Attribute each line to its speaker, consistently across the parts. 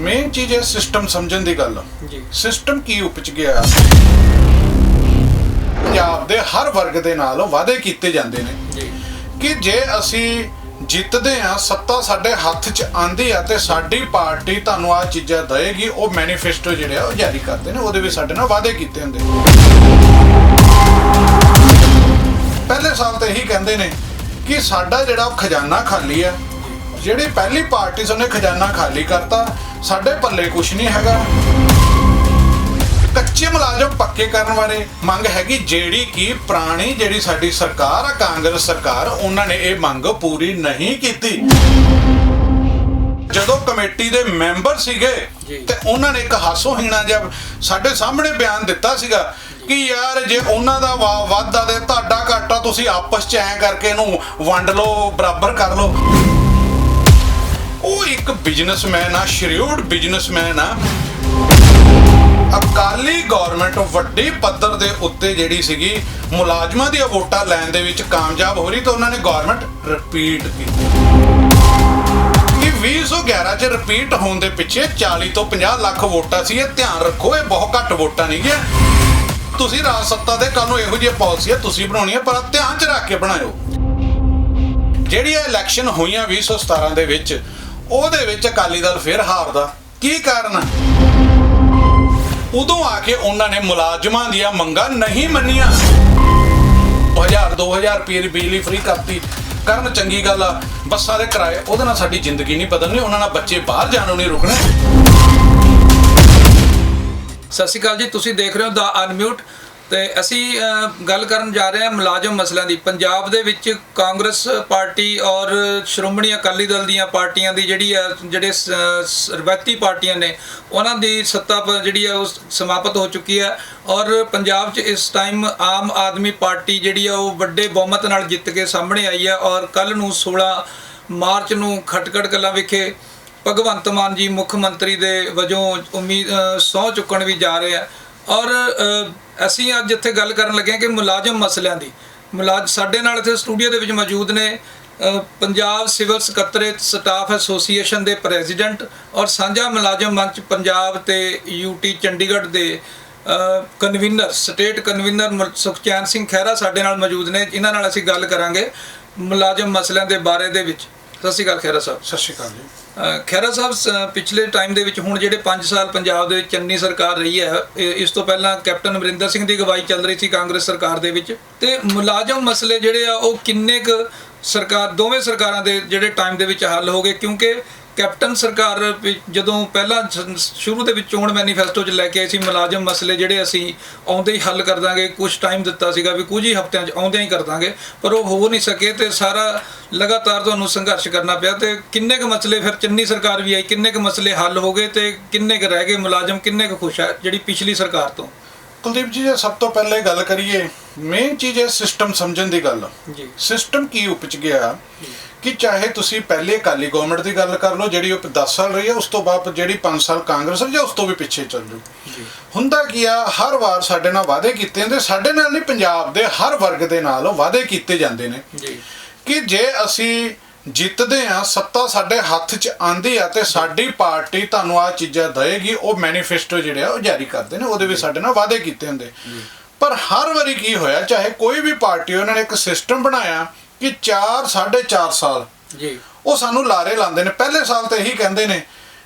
Speaker 1: Main ਚੀਜ਼ ਹੈ system ਸਮਝਣ ਦੀ ਗੱਲ ਜੀ। ਸਿਸਟਮ ਕੀ ਉਪਜ ਗਿਆ, ਪੰਜਾਬ ਦੇ ਹਰ ਵਰਗ ਦੇ ਨਾਲ ਵਾਅਦੇ ਕੀਤੇ ਜਾਂਦੇ ਨੇ ਜੀ ਕਿ ਜੇ ਅਸੀਂ ਜਿੱਤਦੇ ਆ, ਸੱਤਾ ਸਾਡੇ ਹੱਥ 'ਚ ਆਂਦੀ ਆ ਤੇ ਸਾਡੀ ਪਾਰਟੀ ਤੁਹਾਨੂੰ ਆਹ ਚੀਜ਼ਾਂ ਦੇਏਗੀ। ਉਹ ਮੈਨੀਫੈਸਟੋ ਜਿਹੜੇ ਆ ਉਹ ਜਾਰੀ ਕਰਦੇ ਨੇ, ਉਹਦੇ ਵਿੱਚ ਸਾਡੇ ਨਾਲ ਵਾਅਦੇ ਕੀਤੇ ਹੁੰਦੇ। ਪਹਿਲੇ ਸਾਲ ਤੇ ਇਹੀ ਕਹਿੰਦੇ ਨੇ ਕਿ ਸਾਡਾ ਜਿਹੜਾ ਖਜ਼ਾਨਾ ਖਾਲੀ ਆ। ਜਿਹੜੀ ਪਹਿਲੀ ਪਾਰਟੀ ਸੀ ਉਹਨੇ ਖਜ਼ਾਨਾ ਖਾਲੀ ਕਰਤਾ, ਸਾਡੇ ਪੱਲੇ ਕੁਛ ਨਹੀਂ ਹੈਗਾ। ਕੱਚੇ ਮੁਲਾਜ਼ਮ ਪੱਕੇ ਕਰਨ ਬਾਰੇ ਮੰਗ ਹੈਗੀ, ਜਿਹੜੀ ਕਿ ਪੁਰਾਣੀ ਜਿਹੜੀ ਸਾਡੀ ਸਰਕਾਰ ਆ, ਕਾਂਗਰਸ ਸਰਕਾਰ, ਉਹਨਾਂ ਨੇ ਇਹ ਮੰਗ ਪੂਰੀ ਨਹੀਂ ਕੀਤੀ। ਜਦੋਂ ਕਮੇਟੀ ਦੇ ਮੈਂਬਰ ਸੀਗੇ ਤੇ ਉਹਨਾਂ ਨੇ ਇੱਕ ਹਾਸੋਹੀਣਾ ਜਿਹਾ ਸਾਡੇ ਸਾਹਮਣੇ ਬਿਆਨ ਦਿੱਤਾ ਸੀਗਾ ਕਿ ਯਾਰ ਜੇ ਉਹਨਾਂ ਦਾ ਵਾਧਾ ਦੇ ਤੁਹਾਡਾ ਘਾਟਾ, ਤੁਸੀਂ ਆਪਸ 'ਚ ਐਂ ਕਰਕੇ ਇਹਨੂੰ ਵੰਡ ਲਓ, ਬਰਾਬਰ ਕਰ ਲਓ। ਉਹ ਇੱਕ ਬਿਜ਼ਨਸਮੈਨ ਆ, ਸ਼ਰੀਊਡ ਬਿਜ਼ਨਸਮੈਨ ਆ। ਅਕਾਲੀ ਗੌਰਮੈਂਟ ਵੱਡੀ ਪੱਧਰ ਦੇ ਉੱਤੇ ਜਿਹੜੀ ਸੀਗੀ ਮੁਲਾਜ਼ਮਾਂ ਦੀਆਂ ਵੋਟਾਂ ਲੈਣ ਦੇ ਵਿੱਚ ਕਾਮਯਾਬ ਹੋ ਰਹੀ, ਤਾਂ ਉਹਨਾਂ ਨੇ ਗੌਰਮੈਂਟ ਰਿਪੀਟ ਕੀਤੀ ਕਿ 2011 'ਚ ਰਿਪੀਟ ਹੋਣ ਦੇ ਪਿੱਛੇ 40 ਤੋਂ 50 ਲੱਖ ਵੋਟਾਂ ਸੀ। ਇਹ ਧਿਆਨ ਰੱਖੋ, ਇਹ ਬਹੁਤ ਘੱਟ ਵੋਟਾਂ ਨਹੀਂ ਗਿਆ। ਤੁਸੀਂ ਰਾਜ ਸੱਤਾ ਦੇ ਕੱਲ ਨੂੰ ਇਹੋ ਜਿਹੀ ਪਾਲਿਸੀਆਂ ਤੁਸੀਂ ਬਣਾਉਣੀਆਂ, ਪਰ ਧਿਆਨ 'ਚ ਰੱਖ ਕੇ ਬਣਾਇਓ। ਜਿਹੜੀਆਂ ਇਲੈਕਸ਼ਨ ਹੋਈਆਂ 2017 ਦੇ ਵਿੱਚ, ਉਹਦੇ ਵਿੱਚ ਅਕਾਲੀ ਦਲ ਫਿਰ ਹਾਰਦਾ। ਕੀ ਕਾਰਨ? ਉਦੋਂ ਆ ਕੇ ਉਹਨਾਂ ਨੇ ਮੁਲਾਜ਼ਮਾਂ ਦੀਆਂ ਮੰਗਾਂ ਨਹੀਂ ਮੰਨੀਆਂ। 2000 ਰੁਪਏ ਦੀ ਬਿਜਲੀ ਫ੍ਰੀ ਕਰਤੀ, ਕਰਨ ਚੰਗੀ ਗੱਲ ਆ। ਬੱਸਾਂ ਦੇ ਕਿਰਾਏ, ਉਹਦੇ ਨਾਲ ਸਾਡੀ ਜ਼ਿੰਦਗੀ ਨਹੀਂ ਬਦਲਣੀ, ਉਹਨਾਂ ਨਾਲ ਬੱਚੇ ਬਾਹਰ ਜਾਣੋਂ ਨਹੀਂ ਰੁਕਣੇ।
Speaker 2: ਸਤਿ ਸ਼੍ਰੀ ਅਕਾਲ ਜੀ, ਤੁਸੀਂ ਦੇਖ ਰਹੇ ਹੋ ਦਾ ਅਨਮਿਊਟ ਤੇ ਅਸੀਂ ਗੱਲ ਕਰਨ ਜਾ ਰਹੇ ਹਾਂ ਮੁਲਾਜ਼ਮ ਮਸਲਿਆਂ ਦੀ। ਪੰਜਾਬ ਦੇ ਵਿੱਚ ਕਾਂਗਰਸ ਪਾਰਟੀ ਔਰ ਸ਼੍ਰੋਮਣੀ ਅਕਾਲੀ ਦਲ ਦੀਆਂ ਪਾਰਟੀਆਂ ਦੀ ਜਿਹੜੇ ਰਵਾਇਤੀ ਪਾਰਟੀਆਂ ਨੇ, ਉਹਨਾਂ ਦੀ ਸੱਤਾ ਜਿਹੜੀ ਆ ਉਹ ਸਮਾਪਤ ਹੋ ਚੁੱਕੀ ਹੈ। ਔਰ ਪੰਜਾਬ 'ਚ ਇਸ ਟਾਈਮ ਆਮ ਆਦਮੀ ਪਾਰਟੀ ਜਿਹੜੀ ਆ ਉਹ ਵੱਡੇ ਬਹੁਮਤ ਨਾਲ ਜਿੱਤ ਕੇ ਸਾਹਮਣੇ ਆਈ ਹੈ। ਔਰ ਕੱਲ੍ਹ ਨੂੰ 16 ਮਾਰਚ ਨੂੰ ਖਟਕੜ ਕਲਾਂ ਵਿਖੇ ਭਗਵੰਤ ਮਾਨ ਜੀ ਮੁੱਖ ਮੰਤਰੀ ਦੇ ਵਜੋਂ ਸਹੁੰ ਚੁੱਕਣ ਵੀ ਜਾ ਰਹੇ ਆ। ਔਰ ਅਸੀਂ ਅੱਜ ਇੱਥੇ ਗੱਲ ਕਰਨ ਲੱਗੇ ਹਾਂ ਕਿ ਮੁਲਾਜ਼ਮ ਮਸਲਿਆਂ ਦੀ। ਸਾਡੇ ਨਾਲ ਇੱਥੇ ਸਟੂਡੀਓ ਦੇ ਵਿੱਚ ਮੌਜੂਦ ਨੇ ਪੰਜਾਬ ਸਿਵਲ ਸਕੱਤਰੇਤ ਸਟਾਫ ਐਸੋਸੀਏਸ਼ਨ ਦੇ ਪ੍ਰੈਜ਼ੀਡੈਂਟ ਔਰ ਸਾਂਝਾ ਮੁਲਾਜ਼ਮ ਮੰਚ ਪੰਜਾਬ ਤੇ UT ਚੰਡੀਗੜ੍ਹ ਦੇ convener, state convener Sukhchain Singh Khaira ਸਾਡੇ ਨਾਲ ਮੌਜੂਦ ਨੇ। ਇਹਨਾਂ ਨਾਲ ਅਸੀਂ ਗੱਲ ਕਰਾਂਗੇ ਮੁਲਾਜ਼ਮ ਮਸਲਿਆਂ ਦੇ ਬਾਰੇ ਦੇ ਵਿੱਚ। ਸਤਿ ਸ਼੍ਰੀ ਅਕਾਲ ਖਹਿਰਾ ਸਾਹਿਬ।
Speaker 1: ਸਤਿ ਸ਼੍ਰੀ ਅਕਾਲ ਜੀ।
Speaker 2: ਖਹਿਰਾ ਸਾਹਿਬ, ਪਿਛਲੇ ਟਾਈਮ ਦੇ ਵਿੱਚ ਹੁਣ ਜਿਹੜੇ 5 ਸਾਲ ਪੰਜਾਬ ਦੇ ਵਿੱਚ ਚੰਨੀ ਸਰਕਾਰ ਰਹੀ ਹੈ, ਇਸ ਤੋਂ ਪਹਿਲਾਂ ਕੈਪਟਨ ਅਮਰਿੰਦਰ ਸਿੰਘ ਦੀ ਅਗਵਾਈ ਚੱਲ ਰਹੀ ਸੀ ਕਾਂਗਰਸ ਸਰਕਾਰ ਦੇ ਵਿੱਚ, ਤੇ ਮੁਲਾਜ਼ਮ ਮਸਲੇ ਜਿਹੜੇ ਆ ਉਹ ਕਿੰਨੇ ਕੁ ਦੋਵੇਂ ਸਰਕਾਰਾਂ ਦੇ ਜਿਹੜੇ ਟਾਈਮ ਦੇ ਵਿੱਚ ਹੱਲ ਹੋ ਗਏ? ਕਿਉਂਕਿ ਕੈਪਟਨ ਸਰਕਾਰ ਜਦੋਂ ਪਹਿਲਾਂ ਸ਼ੁਰੂ ਦੇ ਵਿੱਚ ਚੋਣ ਮੈਨੀਫੈਸਟੋ 'ਚ ਲੈ ਕੇ ਆਏ ਸੀ ਮੁਲਾਜ਼ਮ ਮਸਲੇ ਜਿਹੜੇ ਅਸੀਂ ਆਉਂਦੇ ਹੀ ਹੱਲ ਕਰ ਦਾਂਗੇ, ਕੁਝ ਟਾਈਮ ਦਿੱਤਾ ਸੀਗਾ ਵੀ ਕੁਝ ਹੀ ਹਫ਼ਤਿਆਂ 'ਚ ਆਉਂਦਿਆਂ ਹੀ ਕਰ ਦਾਂਗੇ, ਪਰ ਉਹ ਹੋ ਨਹੀਂ ਸਕੇ ਤੇ ਸਾਰਾ ਲਗਾਤਾਰ ਤੁਹਾਨੂੰ ਸੰਘਰਸ਼ ਕਰਨਾ ਪਿਆ। ਤੇ ਕਿੰਨੇ ਕੁ ਮਸਲੇ ਫਿਰ ਚੰਨੀ ਸਰਕਾਰ ਵੀ ਆਈ, ਕਿੰਨੇ ਕੁ ਮਸਲੇ ਹੱਲ ਹੋ ਗਏ ਤੇ ਕਿੰਨੇ ਕੁ ਰਹਿ ਗਏ? ਮੁਲਾਜ਼ਮ ਕਿੰਨੇ ਕੁ ਖੁਸ਼ ਹੈ ਜਿਹੜੀ ਪਿਛਲੀ ਸਰਕਾਰ ਤੋਂ?
Speaker 1: ਕੁਲਦੀਪ ਜੀ, ਜੇ ਸਭ ਤੋਂ ਪਹਿਲੇ ਗੱਲ ਕਰੀਏ, ਮੇਨ ਚੀਜ਼ ਹੈ ਸਿਸਟਮ ਸਮਝਣ ਦੀ ਗੱਲ ਜੀ। ਸਿਸਟਮ ਕੀ ਉਪਜ ਗਿਆ ਕਿ ਚਾਹੇ ਤੁਸੀਂ ਪਹਿਲੇ ਅਕਾਲੀ ਗਵਰਨਮੈਂਟ ਦੀ ਗੱਲ ਕਰ ਲਓ, ਜਿਹੜੀ ਉਹ 10 ਸਾਲ ਰਹੀ ਹੈ, ਉਸ ਤੋਂ ਬਾਅਦ ਜਿਹੜੀ 5 ਸਾਲ ਕਾਂਗਰਸ ਜਾਂ ਉਸ ਤੋਂ ਵੀ ਪਿੱਛੇ ਚੱਲ ਜਾਓ। ਹੁੰਦਾ ਕੀ ਆ, ਹਰ ਵਾਰ ਸਾਡੇ ਨਾਲ ਵਾਅਦੇ ਕੀਤੇ ਜਾਂਦੇ। ਸਾਡੇ ਨਾਲ ਨਹੀਂ, ਪੰਜਾਬ ਦੇ ਹਰ ਵਰਗ ਦੇ ਨਾਲ ਵਾਅਦੇ ਕੀਤੇ ਜਾਂਦੇ ਨੇ ਕਿ ਜੇ ਅਸੀਂ ਜਿੱਤਦੇ ਆ, ਸੱਤਾ ਸਾਡੇ ਹੱਥ 'ਚ ਆਂਦੀ ਆ ਤੇ ਸਾਡੀ ਪਾਰਟੀ ਤੁਹਾਨੂੰ ਆਹ ਚੀਜ਼ਾਂ ਦੇਏਗੀ। ਉਹ ਮੈਨੀਫੈਸਟੋ ਜਿਹੜੇ ਆ ਉਹ ਜਾਰੀ ਕਰਦੇ ਨੇ, ਉਹਦੇ ਵਿੱਚ ਸਾਡੇ ਨਾਲ ਵਾਅਦੇ ਕੀਤੇ ਹੁੰਦੇ। ਪਰ ਹਰ ਵਾਰੀ ਕੀ ਹੋਇਆ, ਚਾਹੇ ਕੋਈ ਵੀ ਪਾਰਟੀ, ਉਹਨਾਂ ਨੇ ਇੱਕ ਸਿਸਟਮ ਬਣਾਇਆ ਕਿ 4-4.5 ਸਾਲ ਉਹ ਸਾਨੂੰ ਲਾਰੇ ਲਾਉਂਦੇ ਨੇ। ਪਹਿਲੇ ਸਾਲ ਤੇ ਇਹੀ ਕਹਿੰਦੇ ਨੇ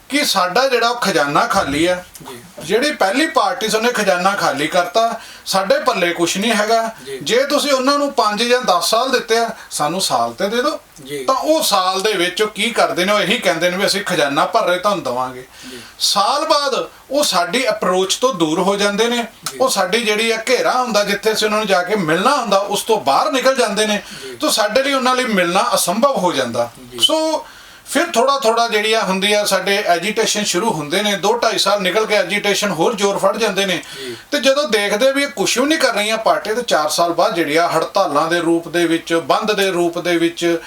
Speaker 1: ਕਿ ਸਾਡਾ ਜਿਹੜਾ ਖਜ਼ਾਨਾ ਖਾਲੀ ਆ। ਜਿਹੜੀ ਪਹਿਲੀ ਪਾਰਟੀ ਸੀ ਉਹਨੇ ਖਜ਼ਾਨਾ ਖਾਲੀ ਕਰਤਾ, ਸਾਡੇ ਪੱਲੇ ਕੁਛ ਨਹੀਂ ਹੈਗਾ। ਜੇ ਤੁਸੀਂ ਉਹਨਾਂ ਨੂੰ 5 ਜਾਂ 10 ਸਾਲ ਦਿੱਤੇ ਆ, ਸਾਨੂੰ ਸਾਲ ਤੇ ਦੇ ਦਿਓ। ਤਾਂ ਉਹ ਸਾਲ ਦੇ ਵਿੱਚ ਉਹ ਕੀ ਕਰਦੇ ਨੇ, ਉਹ ਇਹੀ ਕਹਿੰਦੇ ਨੇ ਵੀ ਅਸੀਂ ਖਜ਼ਾਨਾ ਭਰ ਰਹੇ ਤੁਹਾਨੂੰ ਦੇਵਾਂਗੇ। ਸਾਲ ਬਾਅਦ ਉਹ ਸਾਡੀ ਅਪਰੋਚ ਤੋਂ ਦੂਰ ਹੋ ਜਾਂਦੇ ਨੇ। ਉਹ ਸਾਡੀ ਜਿਹੜੀ ਆ ਘੇਰਾ ਹੁੰਦਾ ਜਿੱਥੇ ਅਸੀਂ ਉਹਨਾਂ ਨੂੰ ਜਾ ਕੇ ਮਿਲਣਾ ਹੁੰਦਾ, ਉਸ ਤੋਂ ਬਾਹਰ ਨਿਕਲ ਜਾਂਦੇ ਨੇ। ਤਾਂ ਸਾਡੇ ਲਈ ਉਹਨਾਂ ਲਈ ਮਿਲਣਾ ਅਸੰਭਵ ਹੋ ਜਾਂਦਾ। ਸੋ ਫਿਰ ਥੋੜਾ ਜਿਹੜੀਆਂ ਹੁੰਦੀ ਆ, ਸਾਡੇ ਐਜੀਟੇਸ਼ਨ ਸ਼ੁਰੂ ਹੁੰਦੇ ਨੇ। 2-2.5 ਸਾਲ ਨਿਕਲ ਕੇ ਐਜੀਟੇਸ਼ਨ ਹੋਰ ਜ਼ੋਰ ਫੜ ਜਾਂਦੇ ਨੇ। ਤੇ ਜਦੋਂ ਦੇਖਦੇ ਵੀ ਇਹ ਕੁਛ ਵੀ ਨਹੀਂ ਕਰ ਰਹੀਆਂ ਪਾਰਟੀਆਂ, ਤੇ 4 ਸਾਲ ਬਾਅਦ ਜਿਹੜੀ ਆ ਹੜਤਾਲਾਂ ਦੇ ਰੂਪ ਦੇ ਵਿੱਚ, ਬੰਦ ਦੇ ਰੂਪ ਦੇ ਵਿੱਚ,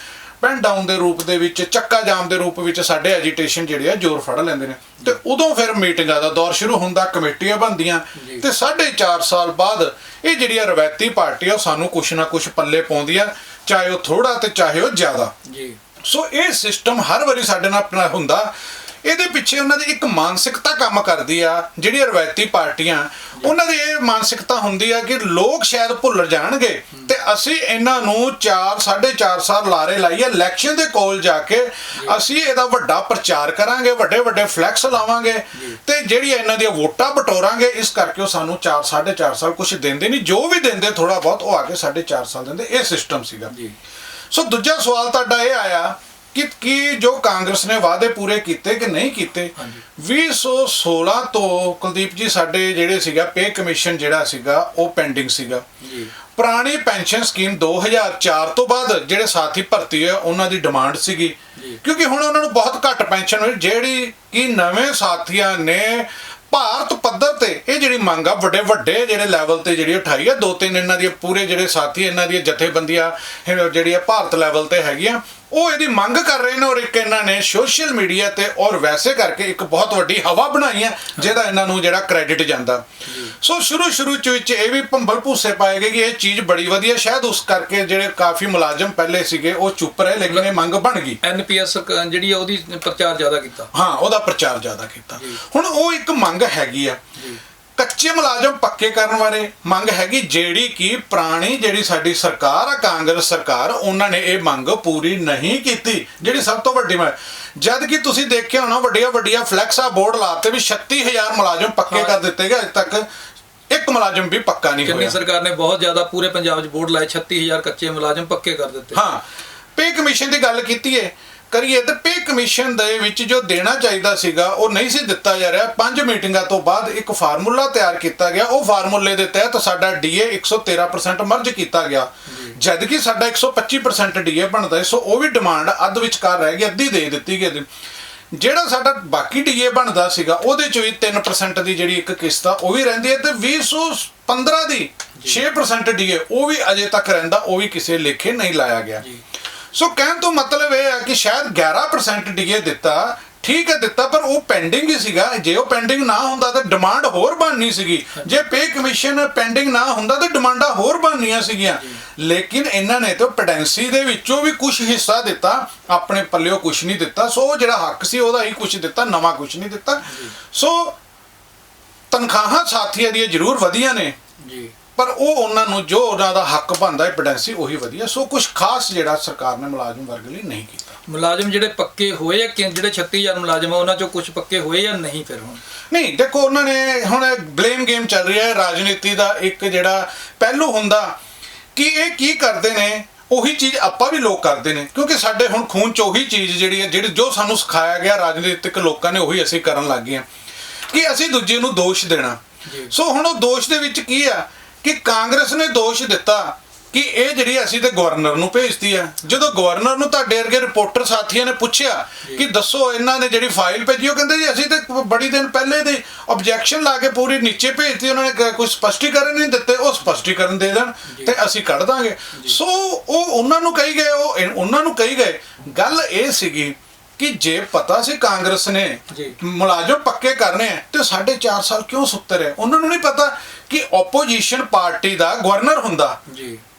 Speaker 1: ਪੈਨ ਡਾਊਨ ਦੇ ਰੂਪ ਦੇ ਵਿੱਚ, ਚੱਕਾ ਜਾਮ ਦੇ ਰੂਪ ਵਿੱਚ ਸਾਡੇ ਐਜੀਟੇਸ਼ਨ ਜਿਹੜੇ ਆ ਜ਼ੋਰ ਫੜ ਲੈਂਦੇ ਨੇ। ਤੇ ਉਦੋਂ ਫਿਰ ਮੀਟਿੰਗਾਂ ਦਾ ਦੌਰ ਸ਼ੁਰੂ ਹੁੰਦਾ, ਕਮੇਟੀਆਂ ਬਣਦੀਆਂ। ਤੇ 4.5 ਸਾਲ ਬਾਅਦ ਇਹ ਜਿਹੜੀ ਆ ਰਵਾਇਤੀ ਪਾਰਟੀ ਆ, ਉਹ ਸਾਨੂੰ ਕੁਛ ਨਾ ਕੁਛ ਪੱਲੇ ਪਾਉਂਦੀ ਆ, ਚਾਹੇ ਉਹ ਥੋੜਾ ਤੇ ਚਾਹੇ ਉਹ ਜ਼ਿਆਦਾ। ਸੋ ਇਹ ਸਿਸਟਮ ਹਰ ਵਾਰੀ ਸਾਡੇ ਨਾਲ ਹੁੰਦਾ। ਇਹਦੇ ਪਿੱਛੇ ਉਹਨਾਂ ਦੀ ਇੱਕ ਮਾਨਸਿਕਤਾ ਕੰਮ ਕਰਦੀ ਆ। ਜਿਹੜੀਆਂ ਰਵਾਇਤੀ ਪਾਰਟੀਆਂ ਉਹਨਾਂ ਦੀ ਇਹ ਮਾਨਸਿਕਤਾ ਹੁੰਦੀ ਆ ਕਿ ਲੋਕ ਸ਼ਾਇਦ ਭੁੱਲ ਜਾਣਗੇ ਤੇ ਅਸੀਂ ਇਹਨਾਂ ਨੂੰ 4-4.5 ਸਾਲ ਲਾਰੇ ਲਾਈਏ, ਇਲੈਕਸ਼ਨ ਦੇ ਕੋਲ ਜਾ ਕੇ ਅਸੀਂ ਇਹਦਾ ਵੱਡਾ ਪ੍ਰਚਾਰ ਕਰਾਂਗੇ, ਵੱਡੇ ਵੱਡੇ ਫਲੈਕਸ ਲਾਵਾਂਗੇ ਤੇ ਜਿਹੜੀ ਇਹਨਾਂ ਦੀਆਂ ਵੋਟਾਂ ਬਟੋਰਾਂਗੇ। ਇਸ ਕਰਕੇ ਉਹ ਸਾਨੂੰ 4-4.5 ਸਾਲ ਕੁਝ ਦਿੰਦੇ ਨਹੀਂ, ਜੋ ਵੀ ਦਿੰਦੇ ਥੋੜਾ ਬਹੁਤ ਉਹ ਆ ਕੇ 4.5 ਸਾਲ ਦਿੰਦੇ। ਇਹ ਸਿਸਟਮ ਸੀਗਾ। ਸੋ ਦੂਜਾ ਸਵਾਲ ਤੁਹਾਡਾ ਇਹ ਆਇਆ ਕਿ ਜੋ ਕਾਂਗਰਸ ਨੇ ਵਾਅਦੇ ਪੂਰੇ ਕੀਤੇ ਕਿ ਨਹੀਂ ਕੀਤੇ। 2016 ਤੋਂ ਕੁਲਦੀਪ ਜੀ ਸਾਡੇ ਜਿਹੜੇ ਸੀਗਾ ਪੇ ਕਮਿਸ਼ਨ ਜਿਹੜਾ ਸੀਗਾ ਉਹ ਪੈਂਡਿੰਗ ਸੀਗਾ। ਪੁਰਾਣੀ ਪੈਨਸ਼ਨ ਸਕੀਮ 2004 ਤੋਂ ਬਾਅਦ ਜਿਹੜੇ ਸਾਥੀ ਭਰਤੀ ਹੋਏ ਉਹਨਾਂ ਦੀ ਡਿਮਾਂਡ ਸੀਗੀ, ਕਿਉਂਕਿ ਹੁਣ ਉਹਨਾਂ ਨੂੰ ਬਹੁਤ ਘੱਟ ਪੈਨਸ਼ਨ ਮਿਲੀ, ਜਿਹੜੀ ਕਿ ਨਵੇਂ ਸਾਥੀਆਂ ਨੇ ਭਾਰਤ ਪੱਧਰ ਤੇ ਇਹ ਜਿਹੜੀ ਮੰਗ ਆ ਵੱਡੇ ਵੱਡੇ ਜਿਹੜੇ ਲੈਵਲ ਤੇ ਜਿਹੜੀ ਉਠਾਈ ਆ। 2-3 ਇਹਨਾਂ ਦੀਆਂ ਪੂਰੇ ਜਿਹੜੇ ਸਾਥੀ ਇਹਨਾਂ ਦੀਆਂ ਜਥੇਬੰਦੀਆਂ ਜਿਹੜੀਆਂ ਭਾਰਤ ਲੈਵਲ ਤੇ ਹੈਗੀਆਂ ਉਹ ਇਹਦੀ ਮੰਗ ਕਰ ਰਹੇ ਨੇ, ਔਰ ਇੱਕ ਇਹਨਾਂ ਨੇ ਸੋਸ਼ਲ ਮੀਡੀਆ ਤੇ ਔਰ ਵੈਸੇ ਕਰਕੇ ਇੱਕ ਬਹੁਤ ਵੱਡੀ ਹਵਾ ਬਣਾਈ ਹੈ ਜਿਹਦਾ ਇਹਨਾਂ ਨੂੰ ਜਿਹੜਾ ਕ੍ਰੈਡਿਟ ਜਾਂਦਾ। ਸੋ ਸ਼ੁਰੂ ਵਿੱਚ ਇਹ ਵੀ ਭੰਬਲ ਭੂਸੇ ਪਾਏ ਗਏ ਕਿ ਇਹ ਚੀਜ਼ ਬੜੀ ਵਧੀਆ, ਸ਼ਾਇਦ ਉਸ ਕਰਕੇ ਜਿਹੜੇ ਕਾਫੀ ਮੁਲਾਜ਼ਮ ਪਹਿਲੇ ਸੀਗੇ ਉਹ ਚੁੱਪ ਰਹੇ, ਲੇਕਿਨ ਇਹ ਮੰਗ ਬਣ ਗਈ।
Speaker 2: NPS ਜਿਹੜੀ ਉਹਦੀ ਪ੍ਰਚਾਰ ਜ਼ਿਆਦਾ ਕੀਤਾ।
Speaker 1: ਹਾਂ, ਉਹਦਾ ਪ੍ਰਚਾਰ ਜ਼ਿਆਦਾ ਕੀਤਾ। ਹੁਣ ਉਹ ਇੱਕ ਮੰਗ ਹੈਗੀ ਆ ਕੱਚੇ ਮੁਲਾਜ਼ਮ ਪੱਕੇ ਕਰਨ ਬਾਰੇ ਮੰਗ ਹੈਗੀ, ਜਿਹੜੀ ਕਿ ਪੁਰਾਣੀ ਜਿਹੜੀ ਸਾਡੀ ਸਰਕਾਰ ਆ ਕਾਂਗਰਸ ਸਰਕਾਰ, ਉਹਨਾਂ ਨੇ ਇਹ ਮੰਗ ਪੂਰੀ ਨਹੀਂ ਕੀਤੀ, ਜਿਹੜੀ ਸਭ ਤੋਂ ਵੱਡੀ ਮੰਗ। ਜਦ ਕਿ ਤੁਸੀਂ ਦੇਖਿਆ ਹੋਣਾ ਵੱਡੀਆਂ ਵੱਡੀਆਂ ਫਲੈਕਸਾਂ ਬੋਰਡ ਲਾਤੇ ਵੀ 36,000 ਮੁਲਾਜ਼ਮ ਪੱਕੇ ਕਰ ਦਿੱਤੇ ਗਏ, ਅਜੇ ਤੱਕ ਇੱਕ ਮੁਲਾਜ਼ਮ ਵੀ ਪੱਕਾ ਨਹੀਂ ਹੋਇਆ।
Speaker 2: ਕਿੰਨੀ ਸਰਕਾਰ ਨੇ ਬਹੁਤ ਜ਼ਿਆਦਾ ਪੂਰੇ ਪੰਜਾਬ 'ਚ ਬੋਰਡ ਲਾਏ, 36,000 ਕੱਚੇ ਮੁਲਾਜ਼ਮ ਪੱਕੇ ਕਰ ਦਿੱਤੇ।
Speaker 1: ਹਾਂ, ਪੇ ਕਮਿਸ਼ਨ ਦੀ ਗੱਲ ਕੀਤੀ ਕਰੀਏ ਤੇ ਪੇ ਕਮਿਸ਼ਨ ਦੇ ਵਿੱਚ ਜੋ ਦੇਣਾ ਚਾਹੀਦਾ ਸੀਗਾ ਉਹ ਨਹੀਂ ਸੀ ਦਿੱਤਾ ਜਾ ਰਿਹਾ। 5 ਮੀਟਿੰਗਾਂ ਤੋਂ ਬਾਅਦ ਇੱਕ ਫਾਰਮੂਲਾ ਤਿਆਰ ਕੀਤਾ ਗਿਆ, ਉਹ ਫਾਰਮੂਲੇ ਦੇ ਤਹਿਤ ਸਾਡਾ DA 113% ਮਰਜ ਕੀਤਾ ਗਿਆ, ਜਦ ਕਿ ਸਾਡਾ 125% DA ਬਣਦਾ। ਸੋ ਉਹ ਵੀ ਡਿਮਾਂਡ ਅੱਧ ਵਿਚਕਾਰ ਰਹਿ ਗਈ, ਅੱਧੀ ਦੇ ਦਿੱਤੀ ਗਈ। ਜਿਹੜਾ ਸਾਡਾ ਬਾਕੀ DA ਬਣਦਾ ਸੀਗਾ ਉਹਦੇ ਚ ਵੀ 3% ਦੀ ਜਿਹੜੀ ਇੱਕ ਕਿਸ਼ਤ ਆ ਉਹ ਵੀ ਰਹਿੰਦੀ ਹੈ ਤੇ 2015 ਦੀ 6% DA ਉਹ ਵੀ ਅਜੇ ਤੱਕ ਰਹਿੰਦਾ, ਉਹ ਵੀ ਕਿਸੇ ਲੇਖੇ ਨਹੀਂ ਲਾਇਆ ਗਿਆ। ਸੋ ਕਹਿਣ ਤੋਂ ਮਤਲਬ ਇਹ ਹੈ ਕਿ ਸ਼ਾਇਦ 11% DA ਦਿੱਤਾ, ਠੀਕ ਹੈ ਦਿੱਤਾ, ਪਰ ਉਹ ਪੈਂਡਿੰਗ ਹੀ ਸੀਗਾ। ਜੇ ਉਹ ਪੈਂਡਿੰਗ ਨਾ ਹੁੰਦਾ ਤਾਂ ਡਿਮਾਂਡ ਹੋਰ ਬਣਨੀ ਸੀਗੀ। ਜੇ ਪੇ ਕਮਿਸ਼ਨ ਪੈਂਡਿੰਗ ਨਾ ਹੁੰਦਾ ਤਾਂ ਡਿਮਾਂਡਾਂ ਹੋਰ ਬਣਨੀਆਂ ਸੀਗੀਆਂ। ਲੇਕਿਨ ਇਹਨਾਂ ਨੇ ਤਾਂ ਪੈਡੈਂਸੀ ਦੇ ਵਿੱਚੋਂ ਵੀ ਕੁਝ ਹਿੱਸਾ ਦਿੱਤਾ, ਆਪਣੇ ਪੱਲਿਓਂ ਕੁਝ ਨਹੀਂ ਦਿੱਤਾ। ਸੋ ਜਿਹੜਾ ਹੱਕ ਸੀ ਉਹਦਾ ਹੀ ਕੁਝ ਦਿੱਤਾ, ਨਵਾਂ ਕੁਝ ਨਹੀਂ ਦਿੱਤਾ। ਸੋ ਤਨਖਾਹਾਂ ਸਾਥੀਆਂ ਦੀਆਂ ਜ਼ਰੂਰ ਵਧੀਆਂ ਨੇ ਜੀ, ਪਰ ਉਹ ਉਹਨਾਂ ਨੂੰ ਜੋ ਉਹਨਾਂ ਦਾ ਹੱਕ ਬਣਦਾ ਹੈ ਪੈਡੈਂਸੀ ਉਹੀ ਵਧੀਆ। ਸੋ ਕੁਝ ਖਾਸ ਜਿਹੜਾ ਸਰਕਾਰ ਨੇ ਮੁਲਾਜ਼ਮ ਵਰਗ ਲਈ ਨਹੀਂ ਕੀਤਾ।
Speaker 2: ਮੁਲਾਜ਼ਮ ਜਿਹੜੇ ਪੱਕੇ ਹੋਏ ਆ ਕਿ ਜਿਹੜੇ 36,000 ਮੁਲਾਜ਼ਮ ਆ ਉਹਨਾਂ ਚੋਂ ਕੁਝ ਪੱਕੇ ਹੋਏ ਜਾਂ ਨਹੀਂ? ਫਿਰ ਹੁਣ
Speaker 1: ਨਹੀਂ, ਦੇਖੋ ਉਹਨਾਂ ਨੇ ਹੁਣ ਬਲੇਮ ਗੇਮ ਚੱਲ ਰਹੀ ਹੈ। ਰਾਜਨੀਤੀ ਦਾ ਇੱਕ ਜਿਹੜਾ ਪਹਿਲੂ ਹੁੰਦਾ ਕਿ ਇਹ ਕੀ ਕਰਦੇ ਨੇ ਉਹੀ ਚੀਜ਼ ਆਪਾਂ ਵੀ ਲੋਕ ਕਰਦੇ ਨੇ, ਕਿਉਂਕਿ ਸਾਡੇ ਹੁਣ ਖੂਨ 'ਚ ਉਹੀ ਚੀਜ਼ ਜਿਹੜੀ ਹੈ, ਜਿਹੜੀ ਜੋ ਸਾਨੂੰ ਸਿਖਾਇਆ ਗਿਆ ਰਾਜਨੀਤਿਕ ਲੋਕਾਂ ਨੇ ਉਹੀ ਅਸੀਂ ਕਰਨ ਲੱਗ ਗਏ ਹਾਂ ਕਿ ਅਸੀਂ ਦੂਜੇ ਨੂੰ ਦੋਸ਼ ਦੇਣਾ। ਸੋ ਹੁਣ ਉਹ ਦੋਸ਼ ਦੇ ਵਿੱਚ ਕੀ ਆ ਕਿ ਕਾਂਗਰਸ ਨੇ ਦੋਸ਼ ਦਿੱਤਾ ਕਿ ਇਹ ਜਿਹੜੀ ਅਸੀਂ ਤੇ ਗਵਰਨਰ ਨੂੰ ਭੇਜਤੀ ਆ। ਜਦੋਂ ਗਵਰਨਰ ਨੂੰ ਤੁਹਾਡੇ ਵਰਗੇ ਰਿਪੋਰਟਰ ਸਾਥੀਆਂ ਨੇ ਪੁੱਛਿਆ ਕਿ ਦੱਸੋ ਇਹਨਾਂ ਨੇ ਜਿਹੜੀ ਫਾਈਲ ਭੇਜੀ, ਉਹ ਕਹਿੰਦੇ ਜੀ ਅਸੀਂ ਤੇ ਬੜੀ ਦਿਨ ਪਹਿਲੇ ਦੇ ਆਬਜੈਕਸ਼ਨ ਲਾ ਕੇ ਪੂਰੀ ਨੀਚੇ ਭੇਜਤੀ, ਉਹਨਾਂ ਨੇ ਕੋਈ ਸਪਸ਼ਟੀਕਰਨ ਨਹੀਂ ਦਿੱਤੇ। ਉਹ ਸਪਸ਼ਟੀਕਰਨ ਦੇ ਦੇਣ ਤੇ ਅਸੀਂ ਕੱਢ ਦਾਂਗੇ। ਸੋ ਉਹ ਉਹਨਾਂ ਨੂੰ ਕਹੀ ਗਏ, ਉਹ ਉਹਨਾਂ ਨੂੰ ਕਹੀ ਗਏ। ਗੱਲ ਇਹ ਸੀਗੀ ਕਿ ਜੇ ਪਤਾ ਸੀ ਕਾਂਗਰਸ ਨੇ ਮੁਲਾਜ਼ਮ ਪੱਕੇ ਕਰਨੇ ਤੇ 4.5 ਸਾਲ ਕਿਉਂ ਸੁੱਤੇ ਰਹੇ? ਉਹਨਾਂ ਨੂੰ ਨਹੀਂ ਪਤਾ ਕਿ ਆਪੋਜੀਸ਼ਨ ਪਾਰਟੀ ਦਾ ਗਵਰਨਰ ਹੁੰਦਾ